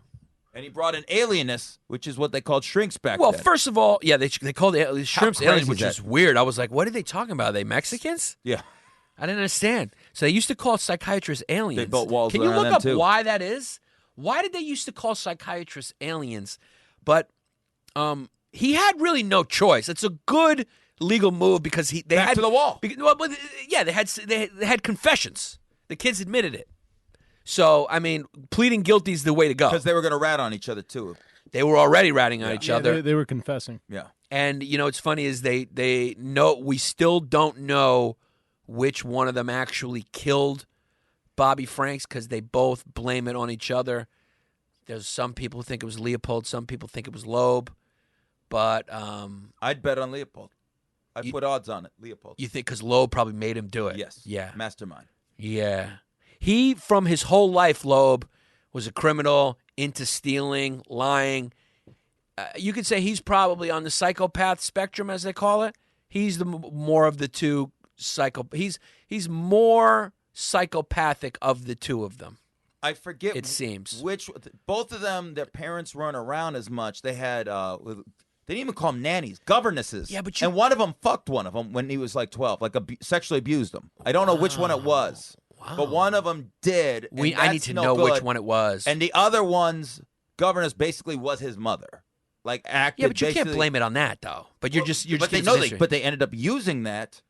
Speaker 5: and he brought in alienists, which is what they called shrinks back
Speaker 4: Well,
Speaker 5: then.
Speaker 4: first of all, yeah, they called the shrimps
Speaker 5: crazy
Speaker 4: aliens, which
Speaker 5: is
Speaker 4: is
Speaker 5: that?
Speaker 4: weird. I was like, what are they talking about? Are they Mexicans?
Speaker 5: Yeah,
Speaker 4: I didn't understand. So they used to call psychiatrists aliens.
Speaker 5: They built walls
Speaker 4: Can you
Speaker 5: around
Speaker 4: look
Speaker 5: them,
Speaker 4: up
Speaker 5: too.
Speaker 4: why that is? Why did they used to call psychiatrists aliens? But he had really no choice. It's a good legal move because they
Speaker 5: Back
Speaker 4: had
Speaker 5: to the wall.
Speaker 4: Yeah, they had confessions. The kids admitted it. So I mean, pleading guilty is the way to go.
Speaker 5: because they were going to rat on each other too.
Speaker 4: They were already ratting on each other.
Speaker 6: They were confessing.
Speaker 5: Yeah,
Speaker 4: And you know, it's funny is they know we still don't know which one of them actually killed Bobby Franks because they both blame it on each other. There's some people who think it was Leopold, some people think it was Loeb, but
Speaker 5: I'd bet on Leopold. I'd put odds on it, Leopold.
Speaker 4: you think because Loeb probably made him do it?
Speaker 5: Yes.
Speaker 4: Yeah.
Speaker 5: Mastermind.
Speaker 4: Yeah. He, from his whole life, Loeb, was a criminal, into stealing, lying. You could say he's probably on the psychopath spectrum, as they call it. He's the more of the two He's more psychopathic of the two of them.
Speaker 5: I forget.
Speaker 4: It seems.
Speaker 5: Which both of them, their parents weren't around as much. They had. They didn't even call them nannies, governesses.
Speaker 4: Yeah, but
Speaker 5: and one of them fucked one of them when he was like 12, like sexually abused him. I don't know which one it was, but one of them did. and
Speaker 4: I need
Speaker 5: that's
Speaker 4: to
Speaker 5: no
Speaker 4: know which
Speaker 5: good.
Speaker 4: one it was.
Speaker 5: And the other one's governess basically was his mother, like acted.
Speaker 4: Yeah, but you can't
Speaker 5: basically-
Speaker 4: blame it on that though. But you're just
Speaker 5: But they
Speaker 4: giving
Speaker 5: know
Speaker 4: some
Speaker 5: they.
Speaker 4: history.
Speaker 5: But they ended up using that.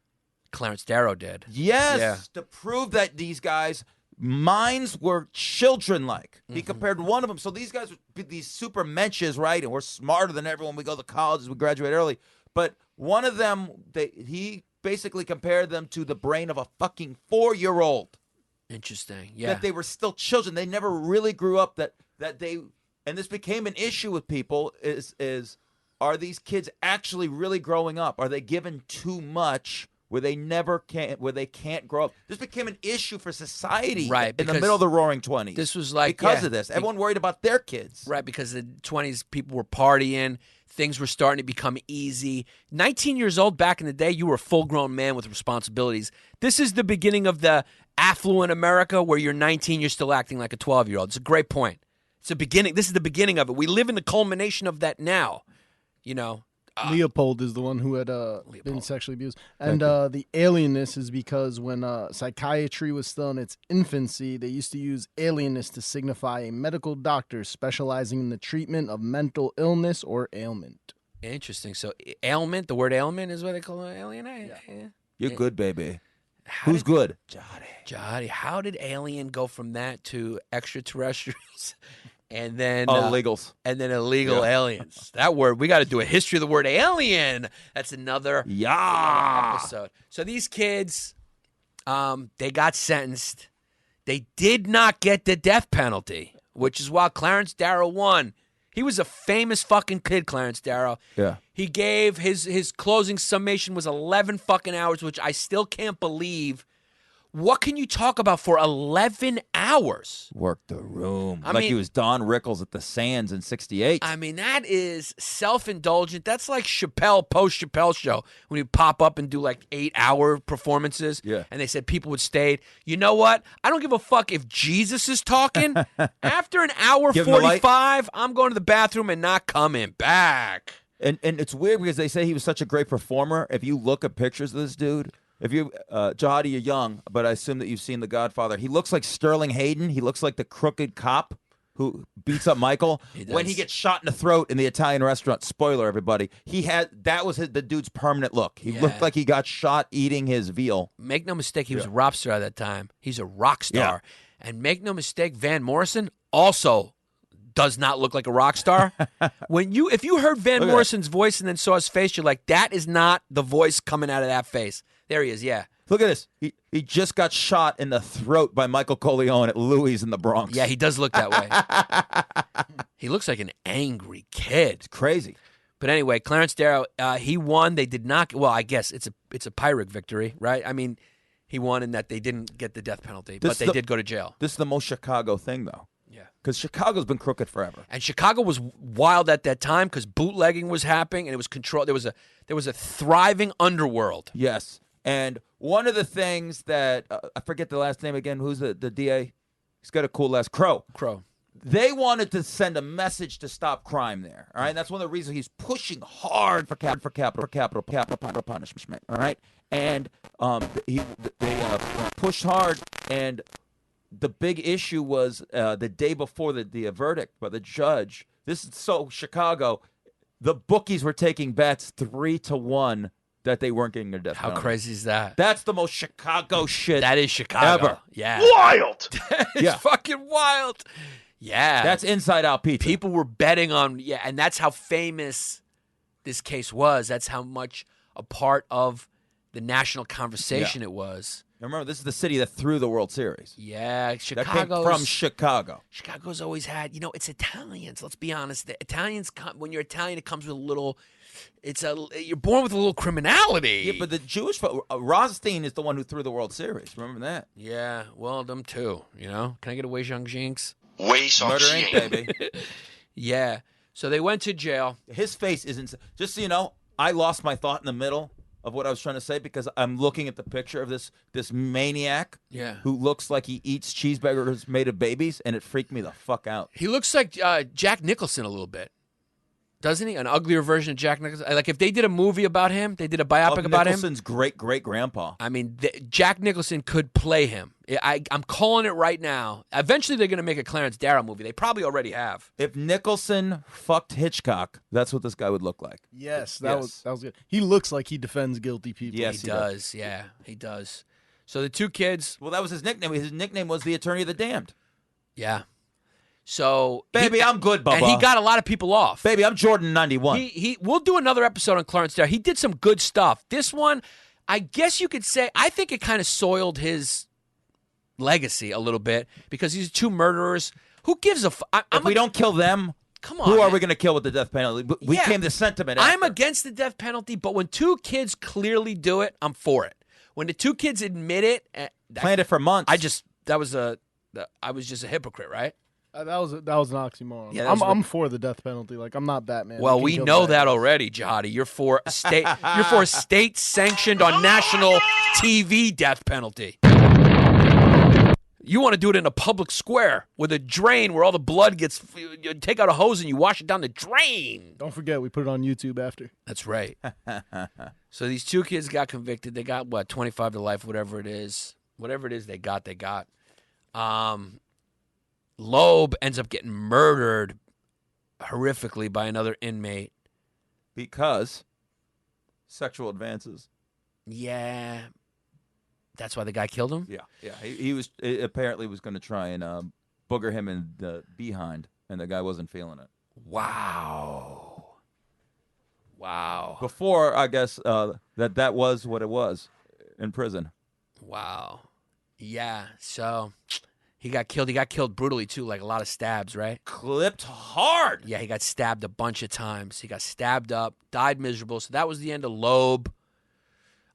Speaker 4: Clarence Darrow did.
Speaker 5: Yes,
Speaker 4: Yeah.
Speaker 5: to prove that these guys' minds were children-like. He compared one of them. So these guys were these super mensches, right? And we're smarter than everyone. We go to college, we graduate early. But one of them, he basically compared them to the brain of a fucking 4-year-old.
Speaker 4: Interesting. Yeah.
Speaker 5: That they were still children. They never really grew up. That they, and this became an issue with people. Is are these kids actually really growing up? Are they given too much? Where they can't grow up. This became an issue for society
Speaker 4: Right,
Speaker 5: in the
Speaker 4: because
Speaker 5: middle of the Roaring 20s.
Speaker 4: this was like
Speaker 5: because
Speaker 4: yeah,
Speaker 5: of this. Everyone worried about their kids.
Speaker 4: Right, because the 20s people were partying, things were starting to become easy. 19 years old back in the day, you were a full-grown man with responsibilities. This is the beginning of the affluent America where you're 19, you're still acting like a 12-year-old. It's a great point. It's a beginning. This is the beginning of it. We live in the culmination of that now, you know.
Speaker 6: Leopold is the one who had been sexually abused. And the alienness is because when psychiatry was still in its infancy, they used to use alienness to signify a medical doctor specializing in the treatment of mental illness or ailment.
Speaker 4: Interesting. So ailment, the word ailment is what they call it, alien? Yeah.
Speaker 5: You're good, baby. Who's good?
Speaker 4: Jody, how did alien go from that to extraterrestrials? And then
Speaker 5: illegals.
Speaker 4: And then illegal aliens. That word, we got to do a history of the word alien. That's another episode. So these kids, they got sentenced. They did not get the death penalty, which is why Clarence Darrow won. He was a famous fucking kid, Clarence Darrow.
Speaker 5: Yeah.
Speaker 4: He gave his closing summation was 11 fucking hours, which I still can't believe. What can you talk about for 11 hours?
Speaker 5: Worked the room.
Speaker 4: I
Speaker 5: like
Speaker 4: mean-
Speaker 5: he was Don Rickles at the Sands in 68.
Speaker 4: I mean, that is self-indulgent. That's like Chappelle, post-Chappelle show, when you pop up and do like 8-hour performances.
Speaker 5: Yeah.
Speaker 4: And they said people would stay. You know what? I don't give a fuck if Jesus is talking. After an hour
Speaker 5: Give him the light.
Speaker 4: 45, I'm going to the bathroom and not coming back.
Speaker 5: And it's weird because they say he was such a great performer. If you look at pictures of this dude, If you, Jihadi, you're young, but I assume that you've seen The Godfather. He looks like Sterling Hayden. He looks like the crooked cop who beats up Michael when he gets shot in the throat in the Italian restaurant. Spoiler, everybody. That was the dude's permanent look. He looked like he got shot eating his veal.
Speaker 4: Make no mistake, he was a rock star at that time. He's a rock star. Yeah. And make no mistake, Van Morrison also does not look like a rock star. If you heard Van Morrison's voice and then saw his face, you're like, that is not the voice coming out of that face. There he is, yeah.
Speaker 5: Look at this. He just got shot in the throat by Michael Corleone at Louis in the Bronx.
Speaker 4: Yeah, he does look that way. He looks like an angry kid.
Speaker 5: It's crazy.
Speaker 4: But anyway, Clarence Darrow, he won. They did not. Well, I guess it's a Pyrrhic victory, right? I mean, he won in that they didn't get the death penalty, but they did go to jail.
Speaker 5: This is the most Chicago thing, though.
Speaker 4: Yeah.
Speaker 5: Because Chicago's been crooked forever.
Speaker 4: And Chicago was wild at that time because bootlegging was happening and it was controlled. There was a thriving underworld.
Speaker 5: Yes. And one of the things that, I forget the last name again, who's the DA? He's got a cool last, Crow. They wanted to send a message to stop crime there, all right? And that's one of the reasons he's pushing hard for capital punishment, all right? And they pushed hard, and the big issue was the day before the verdict by the judge. This is so Chicago. The bookies were taking bets 3-1 that they weren't getting their death penalty.
Speaker 4: How crazy is that?
Speaker 5: That's the most Chicago shit.
Speaker 4: That is Chicago.
Speaker 5: Ever.
Speaker 4: Yeah.
Speaker 8: Wild!
Speaker 4: It's fucking wild. Yeah.
Speaker 5: That's inside out pizza.
Speaker 4: People were betting on, and that's how famous this case was. That's how much a part of the national conversation it was.
Speaker 5: Remember, this is the city that threw the World Series.
Speaker 4: Yeah,
Speaker 5: That came from Chicago.
Speaker 4: Chicago's always had, it's Italians. Let's be honest. The Italians, when you're Italian, it comes with a little. You're born with a little criminality.
Speaker 5: Yeah, but the Jewish Rothstein is the one who threw the World Series. Remember that?
Speaker 4: Yeah, well, them too. Can I get a Wei Zhang Jinx?
Speaker 8: Wei Song
Speaker 5: Murder Inc.,
Speaker 8: Xian.
Speaker 5: baby.
Speaker 4: Yeah. So they went to jail.
Speaker 5: His face isn't. Just so you know, I lost my thought in the middle of what I was trying to say because I'm looking at the picture of this maniac who looks like he eats cheeseburgers made of babies, and it freaked me the fuck out.
Speaker 4: He looks like Jack Nicholson a little bit. Doesn't he? An uglier version of Jack Nicholson. Like if they did a movie about him, they did a biopic about him.
Speaker 5: Nicholson's great-great-grandpa.
Speaker 4: I mean, Jack Nicholson could play him. I'm calling it right now. Eventually, they're going to make a Clarence Darrow movie. They probably already have.
Speaker 5: If Nicholson fucked Hitchcock, that's what this guy would look like.
Speaker 6: Yes, that was good. He looks like he defends guilty people.
Speaker 5: Yes,
Speaker 4: he does. Yeah, he does. So the two kids.
Speaker 5: Well, that was his nickname. His nickname was the Attorney of the Damned.
Speaker 4: Yeah. So
Speaker 5: baby, I'm good, Bubba.
Speaker 4: And he got a lot of people off.
Speaker 5: Baby, I'm Jordan 91.
Speaker 4: We'll do another episode on Clarence Darrow. He did some good stuff. This one, I guess you could say, I think it kind of soiled his legacy a little bit because these are two murderers. Who gives a
Speaker 5: if we don't kill them,
Speaker 4: come on,
Speaker 5: who are we going to kill with the death penalty? We came to sentiment.
Speaker 4: I'm against the death penalty, but when two kids clearly do it, I'm for it. When the two kids admit it,
Speaker 5: planned it for months.
Speaker 4: I was just a hypocrite, right?
Speaker 6: That was an oxymoron.
Speaker 4: Yeah,
Speaker 6: I'm for the death penalty. Like I'm not Batman.
Speaker 4: Well, we know that already, Jihadi. You're for a state. You're for a state-sanctioned on national TV death penalty. You want to do it in a public square with a drain where all the blood gets. You take out a hose and you wash it down the drain.
Speaker 6: Don't forget, we put it on YouTube after.
Speaker 4: That's right. So these two kids got convicted. They got 25 to life, whatever it is. Whatever it is, they got. Loeb ends up getting murdered horrifically by another inmate.
Speaker 5: Because sexual advances.
Speaker 4: Yeah. That's why the guy killed him?
Speaker 5: Yeah. He apparently was going to try and booger him in the behind, and the guy wasn't feeling it.
Speaker 4: Wow.
Speaker 5: Before, I guess, that was what it was in prison.
Speaker 4: Wow. Yeah, so he got killed. He got killed brutally, too, like a lot of stabs, right?
Speaker 5: Clipped hard.
Speaker 4: Yeah, he got stabbed a bunch of times. He got stabbed up, died miserable. So that was the end of Loeb.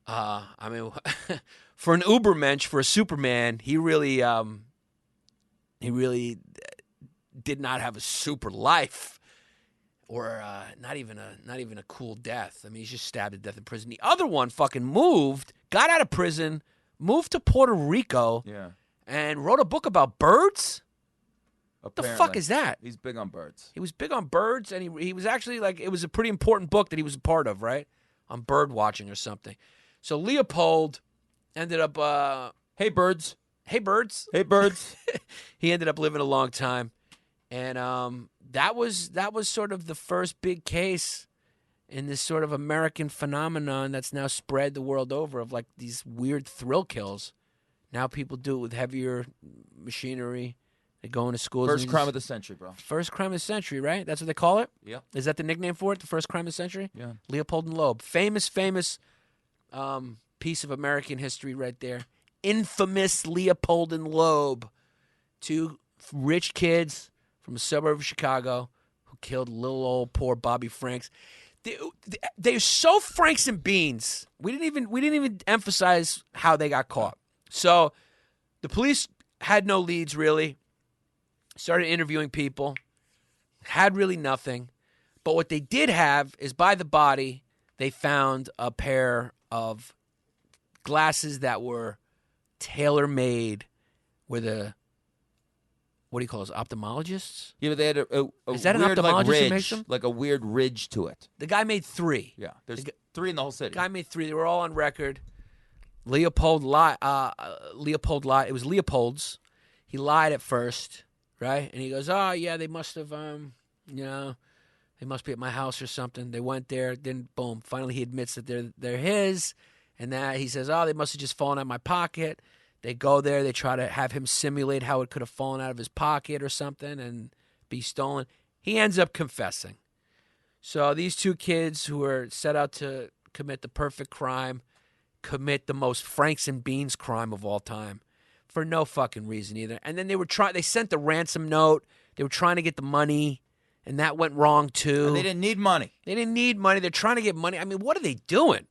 Speaker 4: I mean, for an Ubermensch, for a Superman, he really did not have a super life, or not even a cool death. I mean, he's just stabbed to death in prison. The other one fucking got out of prison, moved to Puerto Rico, and wrote a book about birds.
Speaker 5: Apparently.
Speaker 4: The fuck is that?
Speaker 5: He's big on birds.
Speaker 4: He was big on birds, and he was actually it was a pretty important book that he was a part of, right? On bird watching or something. So Leopold ended up.
Speaker 5: Hey, birds.
Speaker 4: Hey, birds.
Speaker 5: Hey, birds.
Speaker 4: He ended up living a long time, and that was sort of the first big case in this sort of American phenomenon that's now spread the world over of like these weird thrill kills. Now people do it with heavier machinery. They go into schools.
Speaker 5: First crime of the century, bro.
Speaker 4: First crime of the century, right? That's what they call it?
Speaker 5: Yeah.
Speaker 4: Is that the nickname for it, the first crime of the century?
Speaker 5: Yeah.
Speaker 4: Leopold and Loeb. Famous piece of American history right there. Infamous Leopold and Loeb. Two rich kids from a suburb of Chicago who killed little old poor Bobby Franks. They're so Franks and beans. We didn't even emphasize how they got caught. So the police had no leads really. Started interviewing people. Had really nothing. But what they did have is by the body, they found a pair of glasses that were tailor-made with what do you call those, ophthalmologists?
Speaker 5: Yeah, but they had a
Speaker 4: Is that an
Speaker 5: weird,
Speaker 4: ophthalmologist who
Speaker 5: ridge,
Speaker 4: makes them?
Speaker 5: like a weird ridge to it.
Speaker 4: The guy made 3.
Speaker 5: Yeah, there's 3 in the whole city.
Speaker 4: The guy made 3. They were all on record. Leopold lied. It was Leopold's. He lied at first, right? And he goes, "Oh yeah, they must have, they must be at my house or something." They went there. Then boom, finally he admits that they're his, and that he says, "Oh, they must have just fallen out of my pocket." They go there. They try to have him simulate how it could have fallen out of his pocket or something and be stolen. He ends up confessing. So these 2 kids who were set out to commit the perfect crime commit the most Franks and Beans crime of all time for no fucking reason either. And then they sent the ransom note. They were trying to get the money, and that went wrong too.
Speaker 5: And they didn't need money.
Speaker 4: They didn't need money. They're trying to get money. I mean, what are they doing?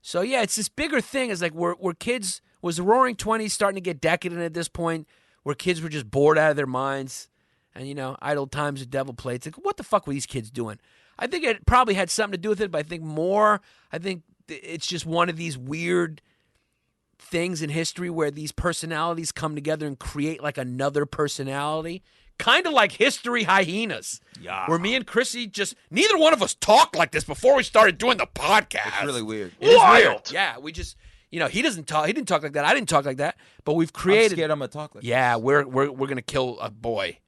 Speaker 4: So yeah, it's this bigger thing. It's like we're kids. Was the Roaring 20s starting to get decadent at this point, where kids were just bored out of their minds, and idle times the devil played. It's like, what the fuck were these kids doing? I think it probably had something to do with it, but I think it's just one of these weird things in history where these personalities come together and create like another personality. Kind of like History Hyenas. Yeah. Where me and Chrissy neither one of us talked like this before we started doing the podcast.
Speaker 5: It's really weird.
Speaker 4: It is weird. Yeah, we just, he didn't talk like that. I didn't talk like that. But we've created.
Speaker 5: I'm scared I'm going to talk like
Speaker 4: Yeah, we're going to kill a boy.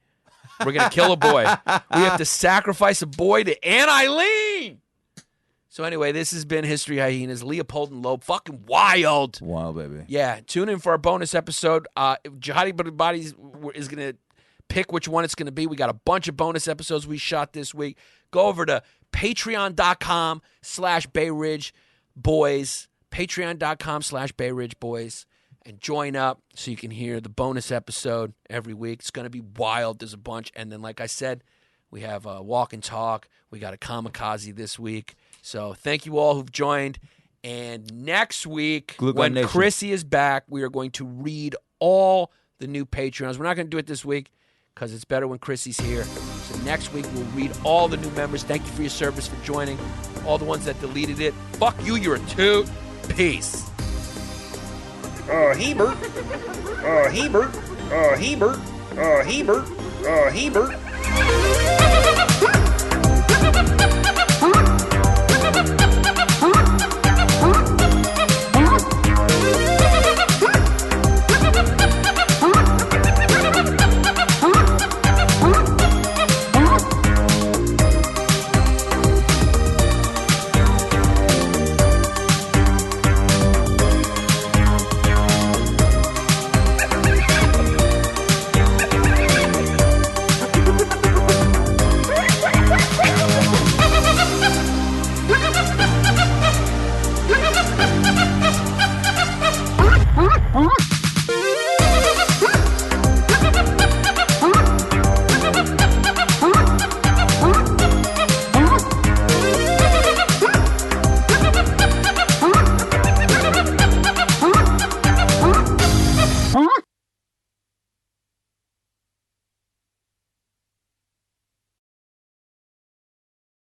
Speaker 4: We're going to kill a boy. We have to sacrifice a boy to Aunt Eileen. So anyway, this has been History Hyenas, Leopold and Loeb. Fucking wild.
Speaker 5: Wild, baby.
Speaker 4: Yeah, tune in for our bonus episode. Jihadi Bodies is going to pick which one it's going to be. We got a bunch of bonus episodes we shot this week. Go over to patreon.com/Bay Ridge Boys, patreon.com/Bay Ridge Boys, and join up so you can hear the bonus episode every week. It's going to be wild. There's a bunch. And then, like I said, we have a walk and talk. We got a kamikaze this week. So thank you all who've joined. And next week, when
Speaker 5: Nation.
Speaker 4: Chrissy is back, we are going to read all the new Patreons. We're not going to do it this week because it's better when Chrissy's here. So next week, we'll read all the new members. Thank you for your service, for joining. All the ones that deleted it. Fuck you, you're a toot. Peace.
Speaker 9: Hebert. Hebert. Hebert. Hebert. Hebert.